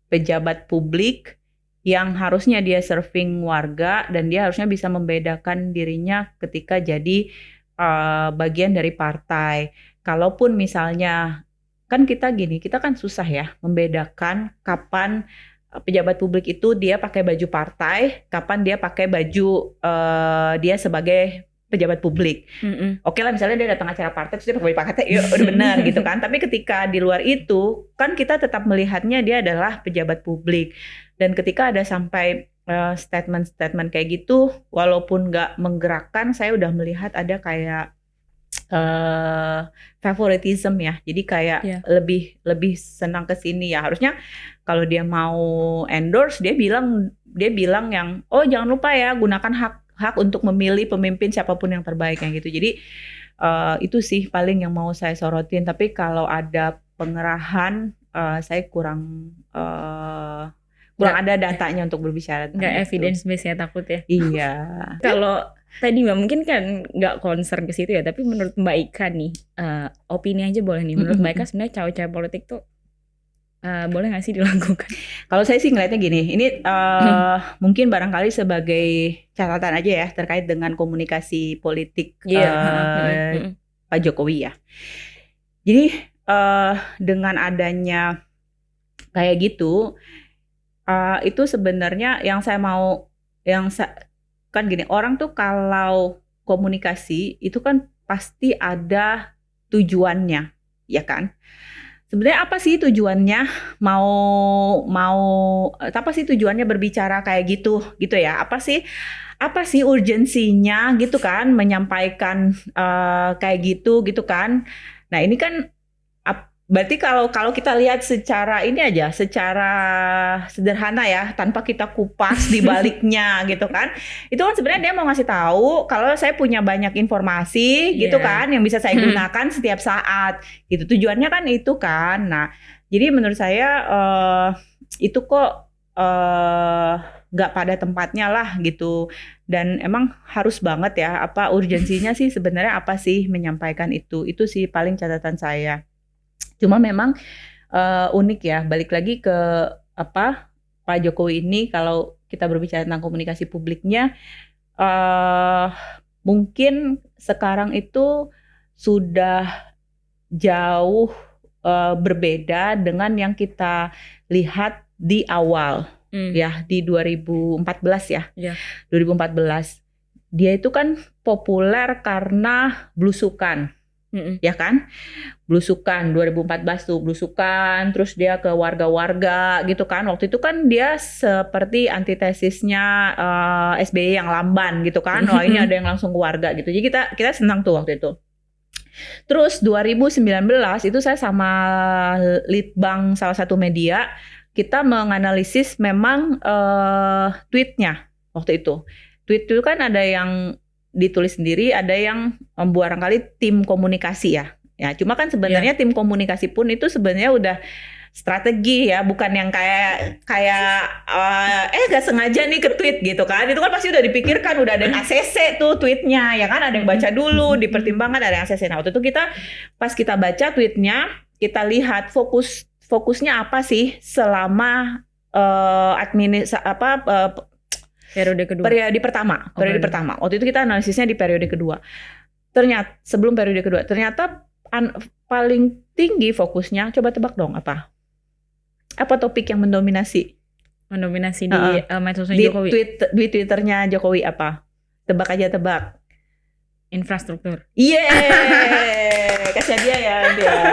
pejabat publik yang harusnya dia serving warga, dan dia harusnya bisa membedakan dirinya ketika jadi bagian dari partai. Kalaupun misalnya kan kita kan susah ya membedakan kapan pejabat publik itu dia pakai baju partai, kapan dia pakai baju dia sebagai pejabat publik. Oke lah, misalnya dia datang acara partai terus dia pakai baju partai, ya udah benar gitu kan. Tapi ketika di luar itu kan kita tetap melihatnya dia adalah pejabat publik. Dan ketika ada sampai statement-statement kayak gitu, walaupun nggak menggerakkan, saya udah melihat ada kayak favoritism ya. Jadi kayak lebih senang ke sini ya. Harusnya kalau dia mau endorse, dia bilang yang jangan lupa ya gunakan hak untuk memilih pemimpin siapapun yang terbaik yang gitu. Jadi itu sih paling yang mau saya sorotin. Tapi kalau ada pengerahan, saya kurang ada datanya untuk berbicara. Nggak evidence based ya, takut ya. Iya. Kalau tadi Mbak mungkin kan nggak concern ke situ ya, tapi menurut Mbak Ika nih, opini aja boleh nih. Menurut Mbak Ika sebenarnya cawe-cawe politik tuh boleh nggak sih dilakukan? Kalau saya sih ngeliatnya gini, ini mungkin barangkali sebagai catatan aja ya terkait dengan komunikasi politik Pak Jokowi ya. Jadi dengan adanya kayak gitu, itu sebenarnya yang saya mau, kan gini, orang tuh kalau komunikasi itu kan pasti ada tujuannya, ya kan? Sebenarnya apa sih tujuannya apa sih tujuannya berbicara kayak gitu ya? Apa sih urgensinya gitu kan menyampaikan kayak gitu kan? Nah, ini kan berarti kalau kita lihat secara sederhana ya, tanpa kita kupas di baliknya gitu kan. Itu kan sebenarnya dia mau ngasih tahu kalau saya punya banyak informasi gitu kan yang bisa saya gunakan setiap saat. Gitu. Tujuannya kan itu kan. Nah, jadi menurut saya itu kok nggak pada tempatnya lah gitu. Dan emang harus banget ya, apa urgensinya sih sebenarnya apa sih menyampaikan itu sih paling catatan saya. Cuma memang unik ya, balik lagi ke apa Pak Jokowi ini kalau kita berbicara tentang komunikasi publiknya, mungkin sekarang itu sudah jauh berbeda dengan yang kita lihat di awal ya di 2014 ya. 2014 dia itu kan populer karena blusukan. Ya kan? Blusukan 2014 tuh blusukan, terus dia ke warga-warga gitu kan. Waktu itu kan dia seperti antitesisnya SBY yang lamban gitu kan. Wah, ini ada yang langsung ke warga gitu. Jadi kita senang tuh waktu itu. Terus 2019 itu saya sama litbang salah satu media, kita menganalisis memang tweetnya waktu itu. Tweet itu kan ada yang ditulis sendiri, ada yang barangkali tim komunikasi ya. Ya, cuma kan sebenarnya tim komunikasi pun itu sebenarnya udah strategi ya, bukan yang kayak gak sengaja nih ke tweet gitu kan. Itu kan pasti udah dipikirkan, udah ada yang ACC tuh tweetnya ya kan, ada yang baca dulu, dipertimbangkan, ada yang ACC. Nah, waktu itu pas kita baca tweetnya, kita lihat fokusnya apa sih selama periode pertama. Waktu itu kita analisisnya di periode kedua. Ternyata sebelum periode kedua, ternyata paling tinggi fokusnya, coba tebak dong apa? Apa topik yang mendominasi? Mendominasi di medsosnya Jokowi. Di Twitternya Jokowi apa? Tebak aja, tebak. Infrastruktur. Kasih dia ya.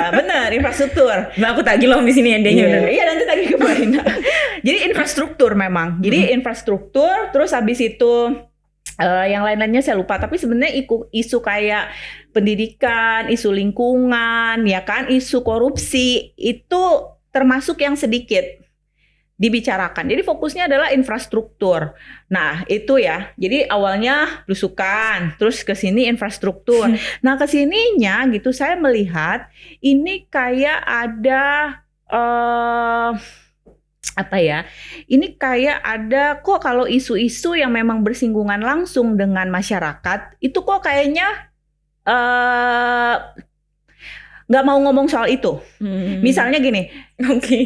Benar, infrastruktur. Nah, aku tagih loh di sini ya dia. Iya, nanti tagih kemarin. Jadi infrastruktur memang. Jadi infrastruktur, terus habis itu yang lain-lainnya saya lupa. Tapi sebenarnya isu kayak pendidikan, isu lingkungan, ya kan, isu korupsi itu termasuk yang sedikit dibicarakan. Jadi fokusnya adalah infrastruktur. Nah, itu ya. Jadi awalnya blusukan, terus ke sini infrastruktur. Nah, ke sininya gitu saya melihat ini kayak ada ini kayak ada kok kalau isu-isu yang memang bersinggungan langsung dengan masyarakat itu kok kayaknya nggak mau ngomong soal itu. Misalnya gini,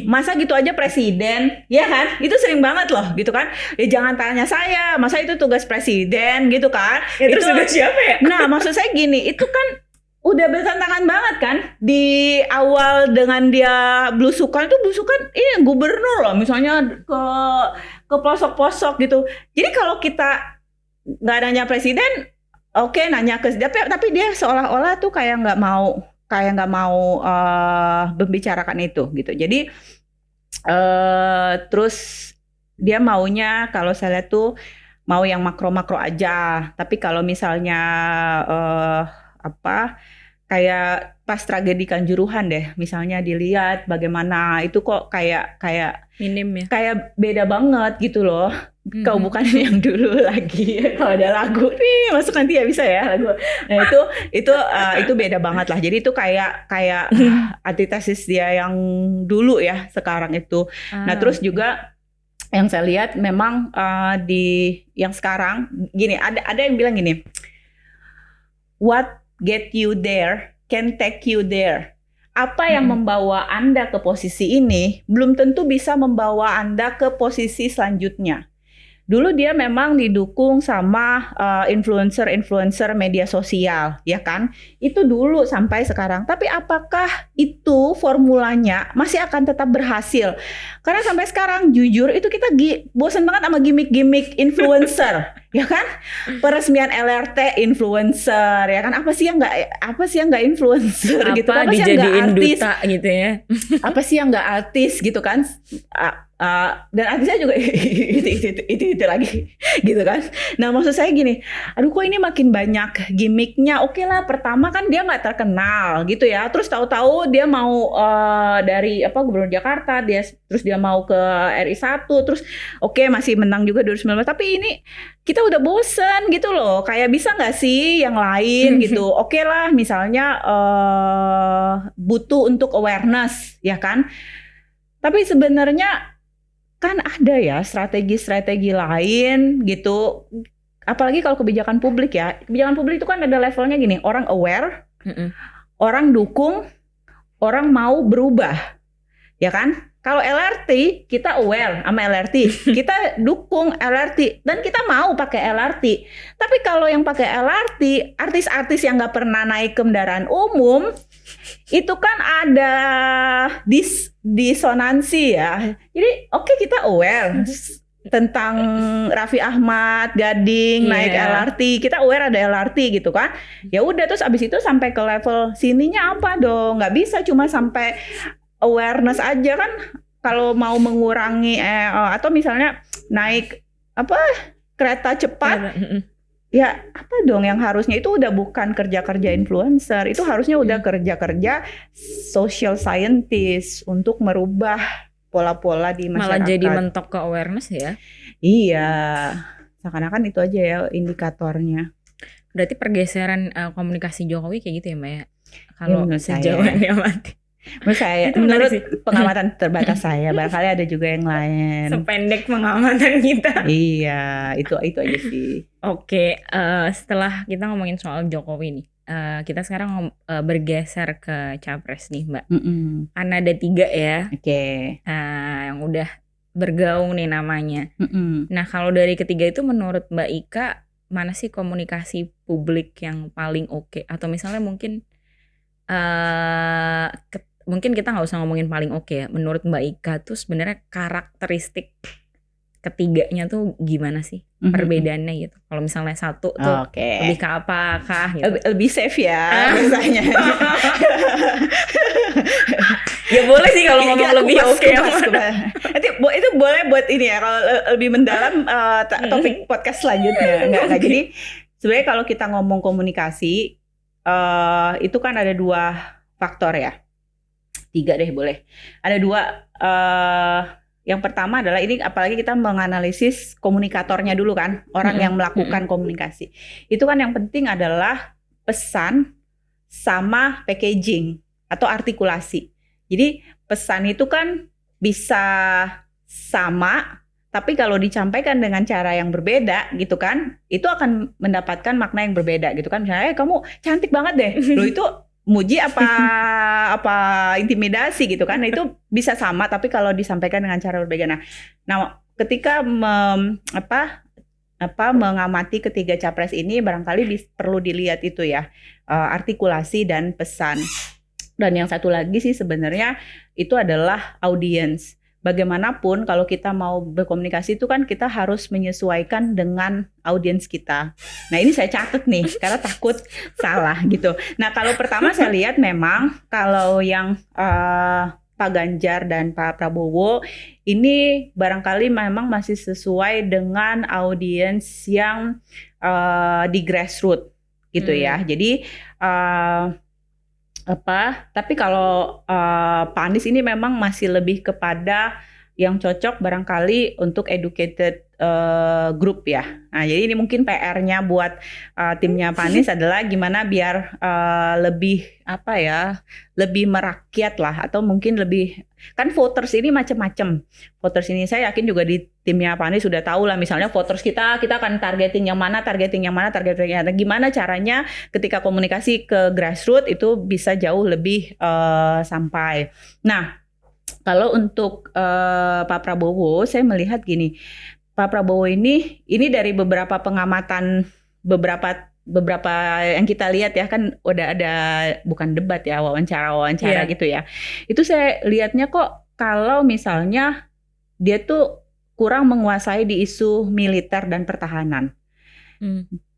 masa gitu aja presiden, ya kan? Itu sering banget loh, gitu kan? Ya jangan tanya saya, masa itu tugas presiden, gitu kan? Ya, itu tugas siapa ya? Nah, maksud saya gini, itu kan udah bertentangan banget kan? Di awal dengan dia blusukan ini gubernur loh, misalnya ke pelosok-pelosok gitu. Jadi kalau kita nggak nanya presiden, oke, nanya ke tapi dia seolah-olah tuh kayak nggak mau membicarakan itu gitu. Jadi terus dia maunya kalau saya lihat tuh mau yang makro-makro aja. Tapi kalau misalnya kayak pas tragedi Kanjuruhan deh, misalnya dilihat bagaimana itu kok kayak minim ya. Kayak beda banget gitu loh. Kau bukan yang dulu lagi. Kalau ada lagu nih masuk nanti ya bisa ya lagu. Nah, itu beda banget lah. Jadi itu kayak antitesis dia yang dulu ya sekarang itu. Nah, terus juga yang saya lihat memang di yang sekarang gini, ada yang bilang gini. What get you there can take you there. Apa yang membawa Anda ke posisi ini belum tentu bisa membawa Anda ke posisi selanjutnya. Dulu dia memang didukung sama influencer media sosial, ya kan? Itu dulu sampai sekarang. Tapi apakah itu formulanya masih akan tetap berhasil? Karena sampai sekarang jujur itu kita bosan banget sama gimmick-gimmick influencer, ya kan? Peresmian LRT influencer, ya kan? Apa sih yang nggak influencer gitu? Apa sih yang nggak artis gitu ya? Apa sih yang nggak artis gitu kan? Dan artisnya juga itu lagi gitu kan. Nah, maksud saya gini, aduh kok ini makin banyak gimmicknya. Oke lah, pertama kan dia nggak terkenal gitu ya, terus tahu-tahu dia mau dari Gubernur Jakarta, terus dia mau ke RI1, terus oke, masih menang juga 2019, tapi ini kita udah bosen gitu loh, kayak bisa nggak sih yang lain gitu. Oke lah, misalnya butuh untuk awareness ya kan, tapi sebenarnya kan ada ya strategi-strategi lain gitu. Apalagi kalau kebijakan publik ya. Kebijakan publik itu kan ada levelnya gini, orang aware, orang dukung, orang mau berubah. Ya kan? Kalau LRT, kita aware sama LRT, kita dukung LRT, dan kita mau pakai LRT. Tapi kalau yang pakai LRT, artis-artis yang nggak pernah naik kendaraan umum, itu kan ada disonansi ya. Jadi oke, kita aware tentang Raffi Ahmad, Gading, naik LRT, kita aware ada LRT gitu kan. Ya udah, terus abis itu sampai ke level sininya apa dong? Nggak bisa cuma sampai awareness aja kan. Kalau mau mengurangi atau misalnya naik kereta cepat, ya apa dong yang harusnya itu udah bukan kerja-kerja influencer, itu harusnya udah kerja-kerja social scientist untuk merubah pola-pola di masyarakat. Malah jadi mentok ke awareness ya. Iya, seakan-akan itu aja ya indikatornya. Berarti pergeseran komunikasi Jokowi kayak gitu ya Mbak ya? Kalau sejauh ini amati. Menurut pengamatan terbatas saya, barangkali ada juga yang lain. Sependek pengamatan kita. Iya, itu aja sih. Oke, setelah kita ngomongin soal Jokowi nih, kita sekarang bergeser ke Capres nih Mbak. Karena ada 3 ya. Oke. Yang udah bergaung nih namanya. Nah kalau dari ketiga itu menurut Mbak Ika, mana sih komunikasi publik yang paling oke? Atau misalnya mungkin mungkin kita nggak usah ngomongin paling oke ya. Menurut Mbak Ika tuh sebenarnya karakteristik ketiganya tuh gimana sih perbedaannya gitu? Kalau misalnya satu tuh lebih ke apakah gitu? Lebih safe ya rasanya. Ya boleh sih kalau ngomong lebih oke. Nanti itu boleh buat ini ya, kalau lebih mendalam topik podcast selanjutnya. Enggak. Jadi sebenarnya kalau kita ngomong komunikasi itu kan ada 2 faktor ya. 3 deh boleh. Ada 2. Yang pertama adalah ini, apalagi kita menganalisis komunikatornya dulu kan, orang yang melakukan komunikasi. Itu kan yang penting adalah pesan sama packaging atau artikulasi. Jadi pesan itu kan bisa sama, tapi kalau disampaikan dengan cara yang berbeda gitu kan, itu akan mendapatkan makna yang berbeda gitu kan. Misalnya, kamu cantik banget deh. Loh, itu muji apa intimidasi gitu kan. Nah, itu bisa sama tapi kalau disampaikan dengan cara berbeda. Nah ketika mengamati ketiga capres ini, barangkali perlu dilihat itu ya, artikulasi dan pesan. Dan yang satu lagi sih sebenarnya itu adalah audiens. Bagaimanapun kalau kita mau berkomunikasi itu kan kita harus menyesuaikan dengan audiens kita. Nah ini saya catat nih karena takut salah gitu. Nah kalau pertama saya lihat memang kalau yang Pak Ganjar dan Pak Prabowo ini barangkali memang masih sesuai dengan audiens yang di grassroots gitu ya. Jadi tapi kalau Pak Anies ini memang masih lebih kepada yang cocok barangkali untuk educated group ya. Nah jadi ini mungkin PR-nya buat timnya Pak Anies adalah gimana biar lebih lebih merakyat lah, atau mungkin lebih, kan voters ini macam-macam. Voters ini saya yakin juga di timnya Pak Anies sudah tahu lah, misalnya voters kita akan targeting yang mana. Gimana caranya ketika komunikasi ke grassroots itu bisa jauh lebih sampai. Nah kalau untuk Pak Prabowo, saya melihat gini, Pak Prabowo ini dari beberapa pengamatan, beberapa yang kita lihat ya, kan udah ada bukan debat ya, wawancara gitu ya. Itu saya lihatnya kok kalau misalnya dia tuh kurang menguasai di isu militer dan pertahanan.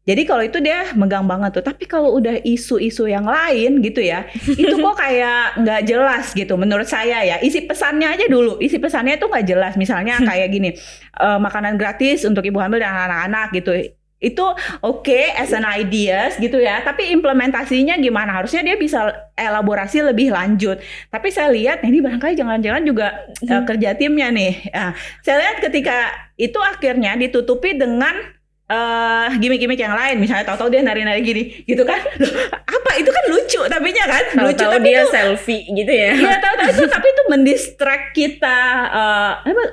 Jadi kalau itu dia megang banget tuh, tapi kalau udah isu-isu yang lain gitu ya, itu kok kayak nggak jelas gitu menurut saya ya. Isi pesannya aja dulu, isi pesannya itu nggak jelas. Misalnya kayak gini, makanan gratis untuk ibu hamil dan anak-anak gitu. Itu oke, as an ideas gitu ya, tapi implementasinya gimana? Harusnya dia bisa elaborasi lebih lanjut. Tapi saya lihat ini barangkali jangan-jangan juga kerja timnya nih. Saya lihat ketika itu akhirnya ditutupi dengan gimmick-gimmick yang lain, misalnya tahu-tahu dia nari-nari gini gitu kan. Loh, apa itu kan lucu tapinya kan, lucu Tahu-tahu tapi dia itu selfie gitu ya. iya tahu-tahu itu, tapi itu mendistract kita.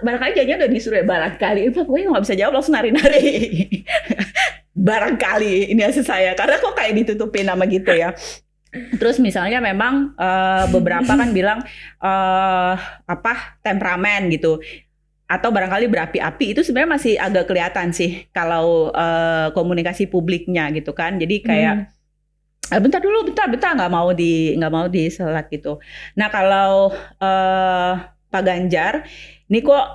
Barangkali jangan udah disuruh ya, barangkali pokoknya nggak bisa jawab langsung nari-nari. Barangkali ini hasil saya, karena kok kayak ditutupin nama gitu ya. Terus misalnya memang beberapa kan bilang temperamen gitu, atau barangkali berapi-api, itu sebenarnya masih agak kelihatan sih kalau komunikasi publiknya gitu kan. Jadi kayak bentar nggak mau diselat gitu. Nah kalau Pak Ganjar ini kok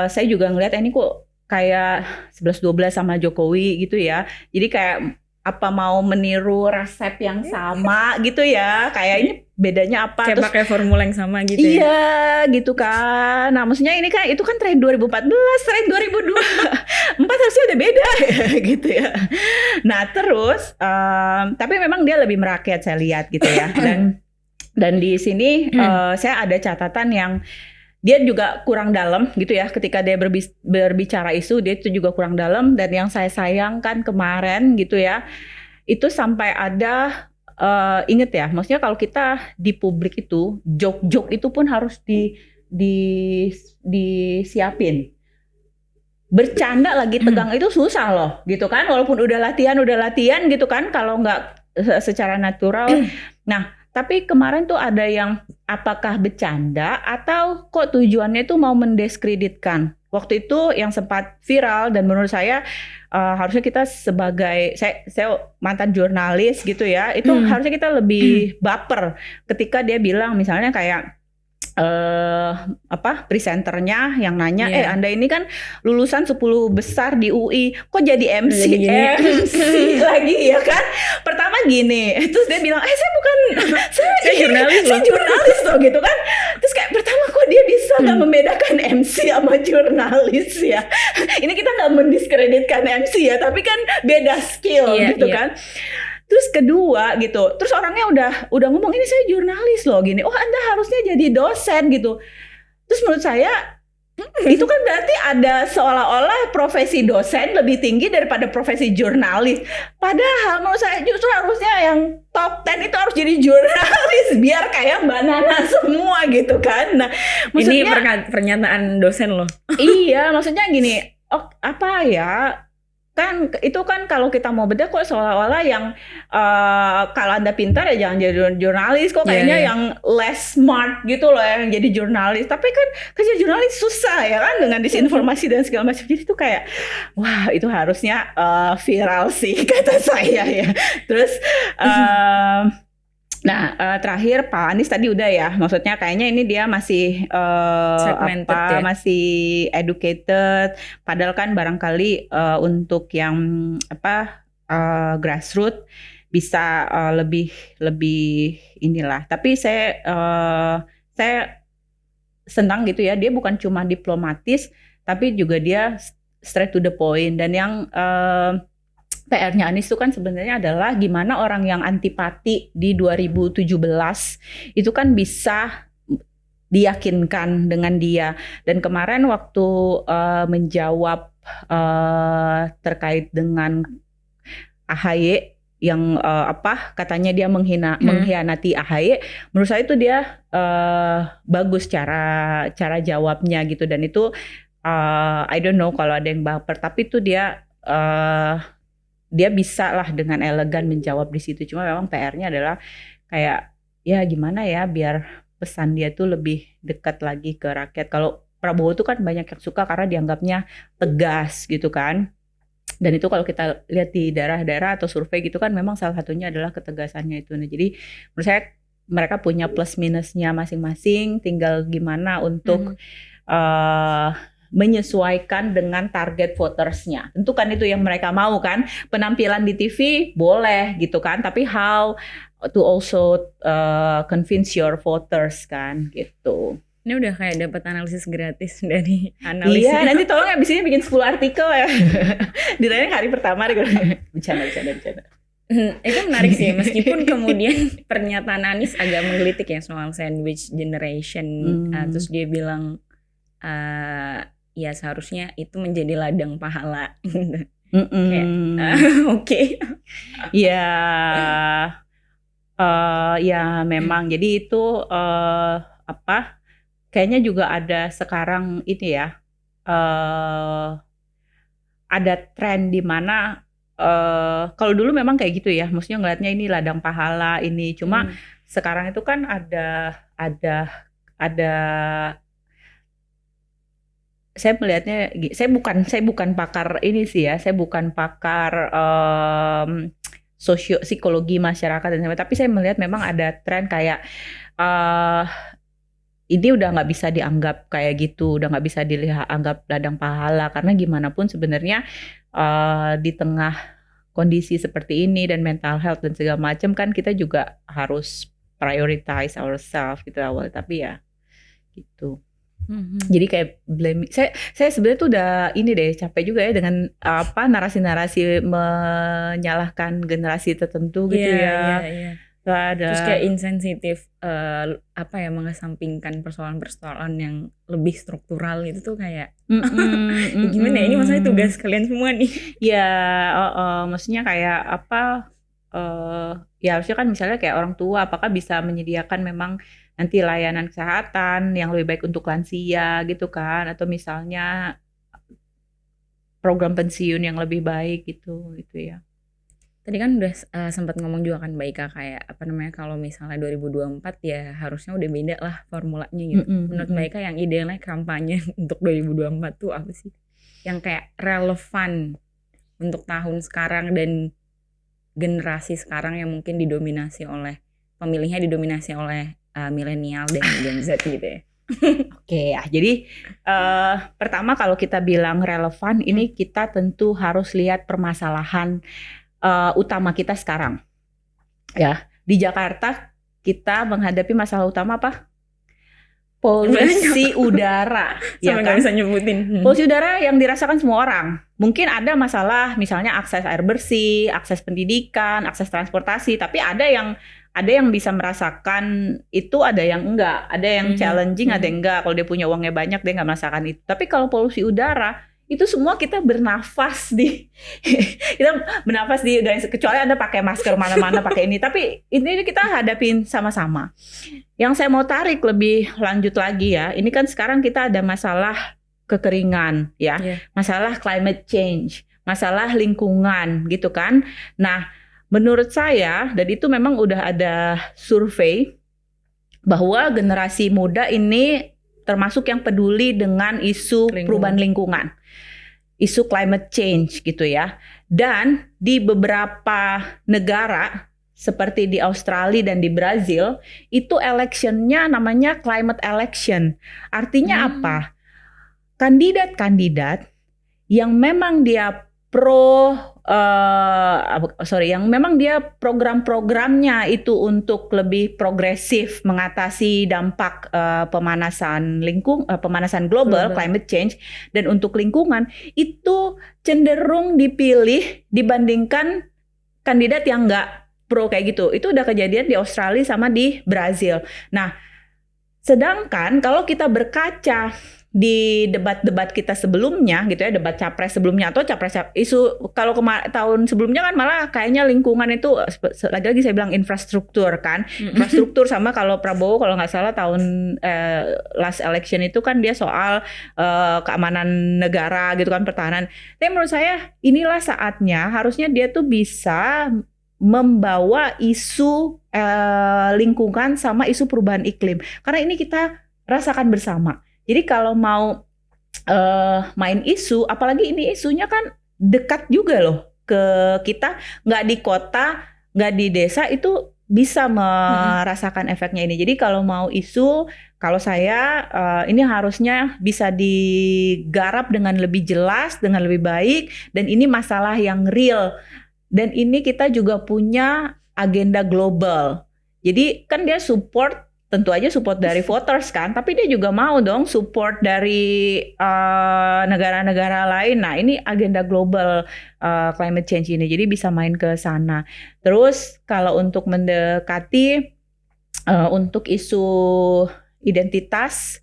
saya juga ngelihat ini kok kayak 11-12 sama Jokowi gitu ya. Jadi kayak apa mau meniru resep yang sama gitu ya, kayak ini bedanya apa, Kayak terus pakai formula yang sama gitu ya. iya gitu kan. Nah maksudnya ini kan itu kan tren 2014, tren 2024 harusnya udah beda ya gitu ya. Nah terus tapi memang dia lebih merakyat saya lihat gitu ya. Dan di sini saya ada catatan yang dia juga kurang dalam gitu ya, ketika dia berbicara isu, dia itu juga kurang dalam. Dan yang saya sayangkan kemarin gitu ya, itu sampai ada inget ya, maksudnya kalau kita di publik itu joke-joke itu pun harus disiapin. Bercanda lagi tegang itu susah loh gitu kan, walaupun udah latihan gitu kan, kalau nggak secara natural. Nah tapi kemarin tuh ada yang apakah bercanda atau kok tujuannya tuh mau mendiskreditkan. Waktu itu yang sempat viral, dan menurut saya harusnya kita sebagai saya mantan jurnalis gitu ya, itu harusnya kita lebih baper ketika dia bilang misalnya kayak presenternya yang nanya, Anda ini kan lulusan 10 besar di UI, kok jadi MC lagi ya kan. Pertama gini, terus dia bilang saya jurnalis loh gitu kan. Terus kayak pertama kok dia bisa nggak membedakan MC sama jurnalis ya. Ini kita nggak mendiskreditkan MC ya, tapi kan beda skill gitu kan. Terus kedua gitu, terus orangnya udah ngomong ini saya jurnalis loh gini. Oh Anda harusnya jadi dosen gitu. Terus menurut saya itu kan berarti ada seolah-olah profesi dosen lebih tinggi daripada profesi jurnalis. Padahal menurut saya justru harusnya yang top 10 itu harus jadi jurnalis biar kayak Mbak Nana semua gitu kan. Nah, maksudnya ini pernyataan dosen loh. Iya, maksudnya gini, kan itu kan kalau kita mau bedah kok seolah-olah yang kalau Anda pintar ya jangan jadi jurnalis, kok kayaknya yang less smart gitu loh yang jadi jurnalis. Tapi kan kerja jurnalis susah ya kan, dengan disinformasi dan segala macam. Jadi itu kayak wah itu harusnya viral sih kata saya ya. Terus terakhir Pak Anies tadi udah ya, maksudnya kayaknya ini dia masih masih educated, padahal kan barangkali untuk yang grassroots bisa lebih inilah. Tapi saya senang gitu ya, dia bukan cuma diplomatis tapi juga dia straight to the point. Dan yang PR-nya Anies itu kan sebenarnya adalah gimana orang yang antipati di 2017 itu kan bisa diyakinkan dengan dia. Dan kemarin waktu menjawab terkait dengan AHY yang katanya dia mengkhianati AHY, menurut saya itu dia bagus cara jawabnya gitu. Dan itu I don't know kalau ada yang baper, tapi itu dia bisa lah dengan elegan menjawab di situ. Cuma memang PR-nya adalah kayak ya gimana ya biar pesan dia tuh lebih dekat lagi ke rakyat. Kalau Prabowo tuh kan banyak yang suka karena dianggapnya tegas gitu kan. Dan itu kalau kita lihat di daerah-daerah atau survei gitu kan, memang salah satunya adalah ketegasannya itu. Nah, jadi menurut saya mereka punya plus minusnya masing-masing, tinggal gimana untuk menyesuaikan dengan target votersnya. Tentu kan itu yang mereka mau kan. Penampilan di TV boleh gitu kan, tapi how to also convince your voters kan gitu. Ini udah kayak dapat analisis gratis dari analis. Iya, nanti tolong abis ini bikin 10 artikel ya. Ditanya hari pertama deh. Bercanda. Itu menarik sih, meskipun kemudian pernyataan Anies agak menggelitik ya soal sandwich generation. Terus dia bilang ya seharusnya itu menjadi ladang pahala. Kayak, oke. Ya, ya memang. Jadi itu apa? Kayaknya juga ada sekarang ini ya. Ada tren di mana kalau dulu memang kayak gitu ya. Maksudnya ngelihatnya ini ladang pahala ini. Cuma sekarang itu kan ada saya melihatnya, saya bukan pakar ini sih ya, saya bukan pakar psikologi masyarakat dan sebagainya, tapi saya melihat memang ada tren kayak ini udah nggak bisa dianggap kayak gitu, udah nggak bisa anggap ladang pahala, karena gimana pun sebenarnya di tengah kondisi seperti ini dan mental health dan segala macam kan kita juga harus prioritize ourselves gitu awal, tapi ya gitu. Jadi kayak blame, saya sebenarnya tuh udah ini deh, capek juga ya dengan narasi-narasi menyalahkan generasi tertentu gitu ya. Terus kayak insensitif mengesampingkan persoalan-persoalan yang lebih struktural gitu tuh kayak gimana ya, ini maksudnya tugas kalian semua nih. Ya, maksudnya kayak ya harusnya kan misalnya kayak orang tua apakah bisa menyediakan memang nanti layanan kesehatan yang lebih baik untuk lansia gitu kan, atau misalnya program pensiun yang lebih baik gitu ya. Tadi kan udah sempat ngomong juga kan Mbak Ika kayak kalau misalnya 2024 ya harusnya udah beda lah formulanya gitu. Menurut Mbak Ika yang idealnya kampanye untuk 2024 tuh apa sih? Yang kayak relevan untuk tahun sekarang dan generasi sekarang yang mungkin pemilihnya didominasi oleh milenial dan Gen Z gitu ya. Oke ya, jadi pertama kalau kita bilang relevan, ini kita tentu harus lihat permasalahan utama kita sekarang. Ya, di Jakarta kita menghadapi masalah utama apa? Polusi udara. Ya kan? Gak bisa nyebutin. Polusi udara yang dirasakan semua orang. Mungkin ada masalah, misalnya akses air bersih, akses pendidikan, akses transportasi. Tapi ada yang bisa merasakan itu, ada yang enggak. Ada yang challenging, ada yang enggak. Kalau dia punya uangnya banyak, dia enggak merasakan itu. Tapi kalau polusi udara, itu semua kita bernafas di udara, kecuali Anda pakai masker mana-mana pakai ini, tapi ini kita hadapin sama-sama. Yang saya mau tarik lebih lanjut lagi ya, ini kan sekarang kita ada masalah kekeringan ya, masalah climate change, masalah lingkungan gitu kan. Nah, menurut saya, dan itu memang udah ada survei bahwa generasi muda ini termasuk yang peduli dengan isu perubahan lingkungan, isu climate change gitu ya. Dan di beberapa negara seperti di Australia dan di Brazil, itu electionnya namanya climate election. Artinya apa? Kandidat-kandidat yang memang dia yang memang dia program-programnya itu untuk lebih progresif mengatasi dampak pemanasan global, climate change, dan untuk lingkungan, itu cenderung dipilih dibandingkan kandidat yang nggak pro kayak gitu. Itu udah kejadian di Australia sama di Brazil. Nah, sedangkan kalau kita berkaca di debat-debat kita sebelumnya gitu ya, debat capres sebelumnya atau capres isu kalau tahun sebelumnya kan malah kayaknya lingkungan itu lagi-lagi saya bilang infrastruktur kan, infrastruktur, sama kalau Prabowo kalau nggak salah tahun last election itu kan dia soal keamanan negara gitu kan, pertahanan. Tapi menurut saya inilah saatnya harusnya dia tuh bisa membawa isu lingkungan sama isu perubahan iklim, karena ini kita rasakan bersama. Jadi kalau mau main isu, apalagi ini isunya kan dekat juga loh ke kita, nggak di kota, nggak di desa, itu bisa merasakan efeknya ini. Jadi kalau mau isu, kalau saya ini harusnya bisa digarap dengan lebih jelas, dengan lebih baik, dan ini masalah yang real. Dan ini kita juga punya agenda global. Jadi kan dia tentu aja support dari voters kan, tapi dia juga mau dong support dari negara-negara lain. Nah, ini agenda global climate change ini, jadi bisa main ke sana. Terus kalau untuk mendekati untuk isu identitas,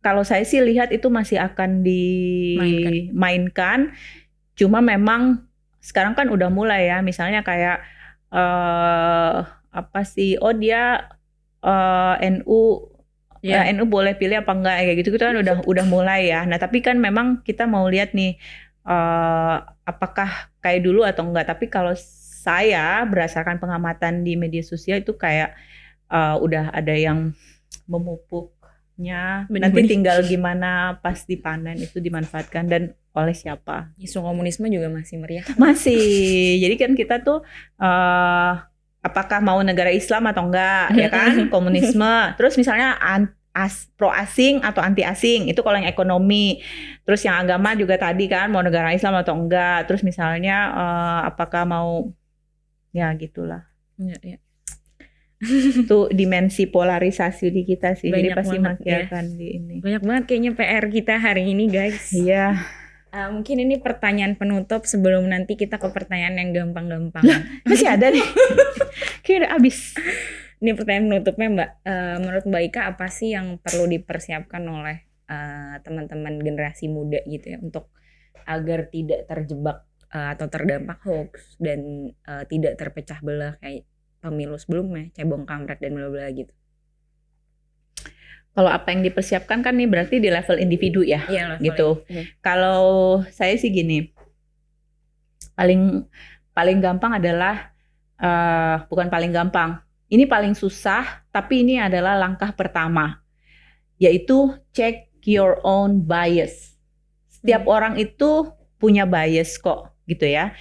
kalau saya sih lihat itu masih akan dimainkan. Cuma memang sekarang kan udah mulai ya, misalnya kayak apa sih? Oh dia NU, NU boleh pilih apa enggak kayak gitu kan udah mulai ya. Nah tapi kan memang kita mau lihat nih apakah kayak dulu atau enggak. Tapi kalau saya berdasarkan pengamatan di media sosial itu kayak udah ada yang memupuknya. Nanti tinggal gimana pas dipanen itu dimanfaatkan dan oleh siapa. Isu komunisme juga masih meriah. Masih. Jadi kan kita tuh apakah mau negara Islam atau enggak ya kan, komunisme. Terus misalnya pro asing atau anti asing, itu kalau yang ekonomi. Terus yang agama juga tadi kan, mau negara Islam atau enggak. Terus misalnya apakah mau, ya gitulah. Ya. Itu dimensi polarisasi di kita sih. Banyak jadi pasti banget, akan di ini. Banyak banget kayaknya PR kita hari ini guys. Iya. Mungkin ini pertanyaan penutup sebelum nanti kita ke pertanyaan yang gampang-gampang. Masih ada nih. Kayaknya udah habis. Ini pertanyaan penutupnya Mbak. Menurut Mbak Ika apa sih yang perlu dipersiapkan oleh teman-teman generasi muda gitu ya, untuk agar tidak terjebak atau terdampak hoax dan tidak terpecah belah kayak pemilu sebelumnya, cebong kampret dan bla bla gitu. Kalau apa yang dipersiapkan kan nih berarti di level individu ya, gitu. Kalau saya sih gini, paling gampang adalah bukan paling gampang, ini paling susah, tapi ini adalah langkah pertama, yaitu check your own bias. Setiap orang itu punya bias kok, gitu ya.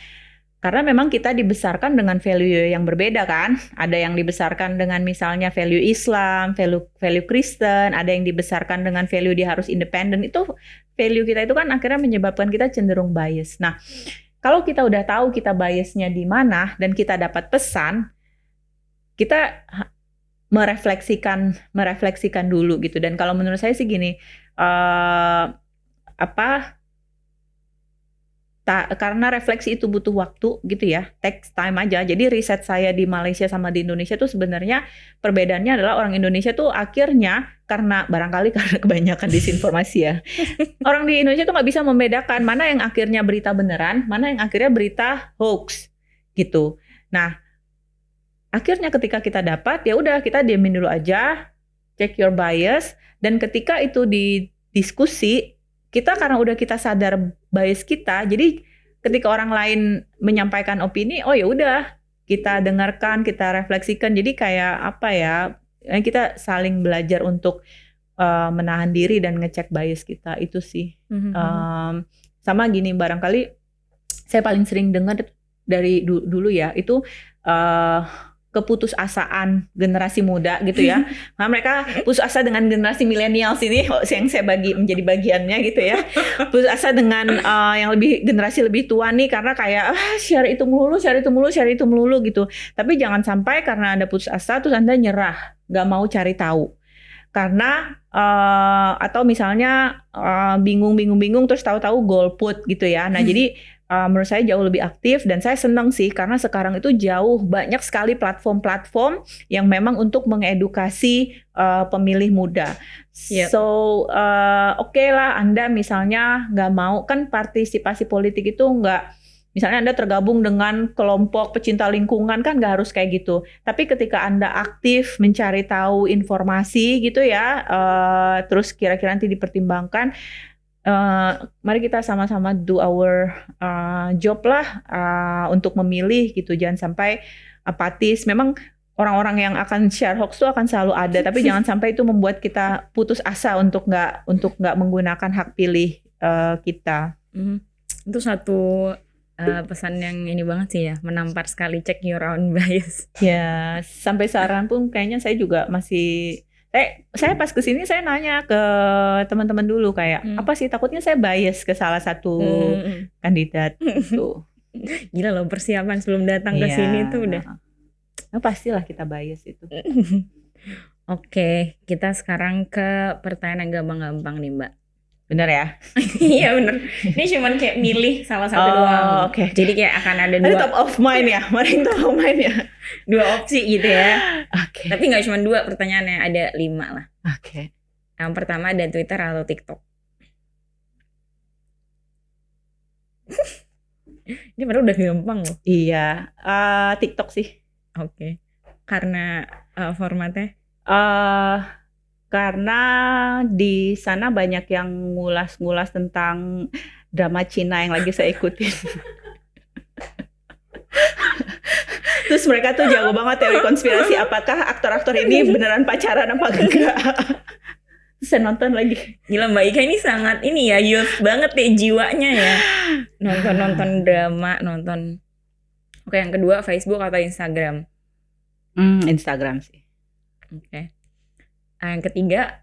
Karena memang kita dibesarkan dengan value yang berbeda kan. Ada yang dibesarkan dengan misalnya value Islam, value Kristen, ada yang dibesarkan dengan value dia harus independen. Itu value kita itu kan akhirnya menyebabkan kita cenderung bias. Nah, kalau kita udah tahu kita biasnya di mana dan kita dapat pesan, kita merefleksikan dulu gitu. Dan kalau menurut saya sih gini, karena refleksi itu butuh waktu gitu ya, takes time aja. Jadi riset saya di Malaysia sama di Indonesia tuh sebenarnya perbedaannya adalah orang Indonesia tuh akhirnya karena kebanyakan disinformasi ya. Orang di Indonesia tuh nggak bisa membedakan mana yang akhirnya berita beneran, mana yang akhirnya berita hoax gitu. Nah, akhirnya ketika kita dapat, ya udah kita diamin dulu aja, check your bias, dan ketika itu didiskusi, kita karena udah kita sadar bias kita, jadi ketika orang lain menyampaikan opini, oh ya udah kita dengarkan, kita refleksikan. Jadi kayak apa ya? Kita saling belajar untuk menahan diri dan ngecek bias kita, itu sih. Sama gini, barangkali saya paling sering dengar dari dulu ya, itu keputusasaan generasi muda gitu ya. Nah, mereka putus asa dengan generasi milenial sini yang saya bagi menjadi bagiannya gitu ya. Putus asa dengan yang generasi lebih tua nih karena kayak share itu melulu gitu. Tapi jangan sampai karena Anda putus asa terus Anda nyerah, nggak mau cari tahu. Karena atau misalnya bingung terus tahu-tahu golput gitu ya. Nah, jadi menurut saya jauh lebih aktif dan saya senang sih karena sekarang itu banyak sekali platform-platform yang memang untuk mengedukasi pemilih muda. Yep. So oke lah Anda misalnya nggak mau, kan partisipasi politik itu nggak, misalnya Anda tergabung dengan kelompok pecinta lingkungan kan nggak harus kayak gitu. Tapi ketika Anda aktif mencari tahu informasi gitu ya, terus kira-kira nanti dipertimbangkan, mari kita sama-sama do our job lah untuk memilih gitu. Jangan sampai apatis. Memang orang-orang yang akan share hoax itu akan selalu ada, tapi jangan sampai itu membuat kita putus asa untuk nggak menggunakan hak pilih kita. Itu satu pesan yang ini banget sih ya, menampar sekali, check your own bias. Ya, sampai sekarang pun kayaknya saya juga masih. Saya pas kesini saya nanya ke teman-teman dulu kayak apa sih, takutnya saya bias ke salah satu kandidat gitu. Gila loh, persiapan sebelum datang ke sini tuh udah. Nah, pastilah kita bias itu. Oke, kita sekarang ke pertanyaan yang gampang-gampang nih Mbak. Bener ya? Iya bener. Ini cuman kayak milih salah satu doang. Okay. Jadi kayak akan ada dua. Top of mind ya, mari top of mind ya. Dua opsi gitu ya. Oke. Tapi nggak cuma dua pertanyaannya, ada 5 lah. Oke. Yang pertama ada Twitter atau TikTok? Ini padahal udah gampang loh. Iya, TikTok sih. Oke. Karena formatnya? Karena di sana banyak yang ngulas-ngulas tentang drama Cina yang lagi saya ikutin. Terus mereka tuh jago banget teori konspirasi, apakah aktor-aktor ini beneran pacaran apa enggak. Terus saya nonton lagi. Gila, Mbak Ika ini sangat ini ya, youth banget ya jiwanya ya. Nonton drama, nonton. Oke, yang kedua Facebook atau Instagram? Instagram sih. Oke. Yang ketiga,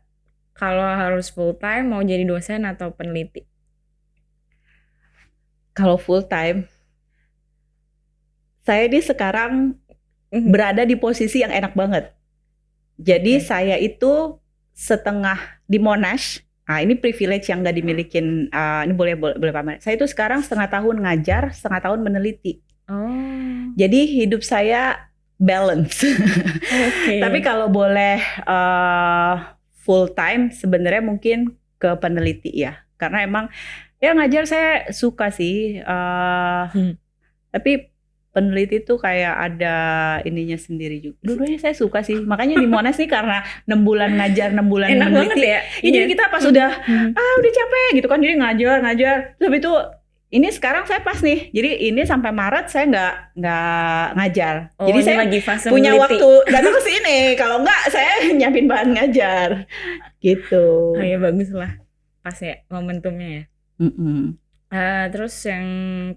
kalau harus full time mau jadi dosen atau peneliti? Kalau full time, saya di sekarang berada di posisi yang enak banget. Jadi saya itu setengah di Monash. Nah, ini privilege yang gak dimilikin. Ini boleh pamer. Saya itu sekarang setengah tahun ngajar, setengah tahun meneliti. Oh. Jadi hidup saya balance. Okay. Tapi kalau boleh full time, sebenarnya mungkin ke peneliti ya. Karena emang ya ngajar saya suka sih. Tapi peneliti tuh kayak ada ininya sendiri juga. Dua-duanya saya suka sih. Makanya di Monash nih karena 6 bulan ngajar, 6 bulan enak meneliti. Banget ya. Ya jadi kita pas udah udah capek gitu kan. Jadi ngajar. Terus itu ini sekarang saya pas nih. Jadi ini sampai Maret saya nggak ngajar. Oh, jadi saya lagi fase punya meneliti. waktu datang ke sini. Kalau enggak saya nyiapin bahan ngajar. Gitu. Oh ya bagus lah. Pas ya momentumnya ya. Terus yang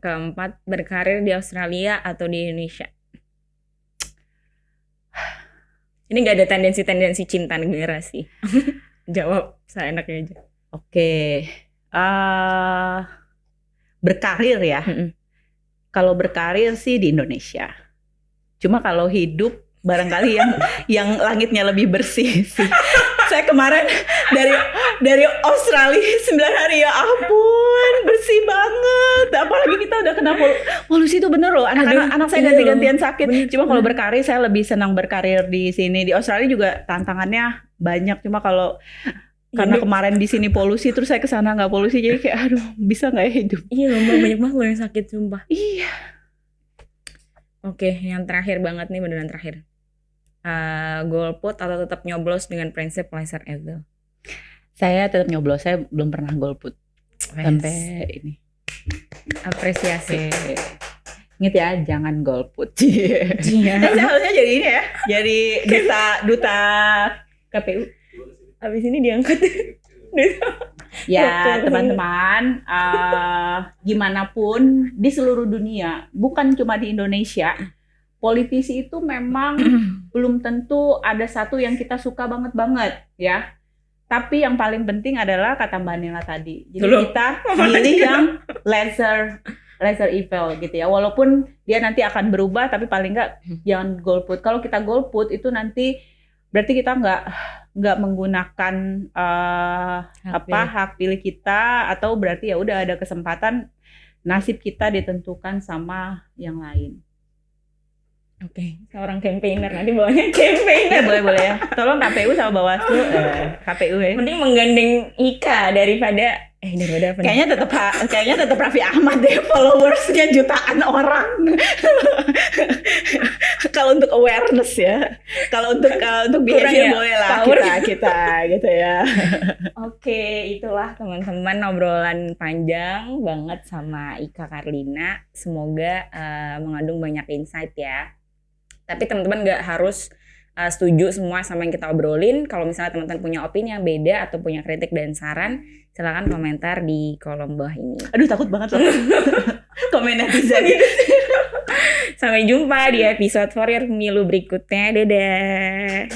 keempat, berkarir di Australia atau di Indonesia? Ini gak ada tendensi cinta negara sih. Jawab seenaknya aja. Oke. Berkarir ya. Kalau berkarir sih di Indonesia. Cuma kalau hidup barangkali yang langitnya lebih bersih sih. Saya kemarin dari Australia 9 hari, ya ampun bersih banget. Apalagi kita udah kena polusi itu bener loh. Anak saya ganti-gantian sakit. Cuma kalau berkarir saya lebih senang berkarir di sini. Di Australia juga tantangannya banyak. Cuma kalau karena kemarin di sini polusi, terus saya kesana nggak polusi, jadi kayak aduh bisa nggak ya hidup? Iya, banyak banget loh yang sakit sumpah. Iya. Oke, yang terakhir banget nih, beneran terakhir. Golput atau tetap nyoblos dengan prinsip lesser evil? Saya tetap nyoblos, saya belum pernah golput sampai ini. Apresiasi. Ingat ya, jangan golput. Saya harusnya jadi ini ya, jadi duta KPU. Abis ini diangkat. Ya teman-teman, gimana pun di seluruh dunia, bukan cuma di Indonesia, politisi itu memang belum tentu ada satu yang kita suka banget ya. Tapi yang paling penting adalah kata Mbak Nela tadi. Jadi kita pilih yang lesser evil gitu ya. Walaupun dia nanti akan berubah, tapi paling nggak jangan golput. Kalau kita golput itu nanti berarti kita nggak menggunakan hak pilih kita, atau berarti ya udah ada kesempatan nasib kita ditentukan sama yang lain. Oke, seorang campaigner, nanti bawanya campaigner. Ya boleh ya. Tolong KPU sama Bawaslu, KPU ya. Mending menggandeng Ika daripada apa? Kayaknya tetap Raffi Ahmad deh, followersnya jutaan orang. Kalau untuk awareness ya. Kalau untuk behavior boleh lah kita gitu ya. Oke, itulah teman-teman obrolan panjang banget sama Ika Karlina. Semoga mengandung banyak insight ya. Tapi teman-teman gak harus setuju semua sama yang kita obrolin. Kalau misalnya teman-teman punya opini yang beda atau punya kritik dan saran, silakan komentar di kolom bawah ini. Aduh, takut banget loh. Komen netizen. Sampai jumpa di episode For Your Pemilu berikutnya. Dadah.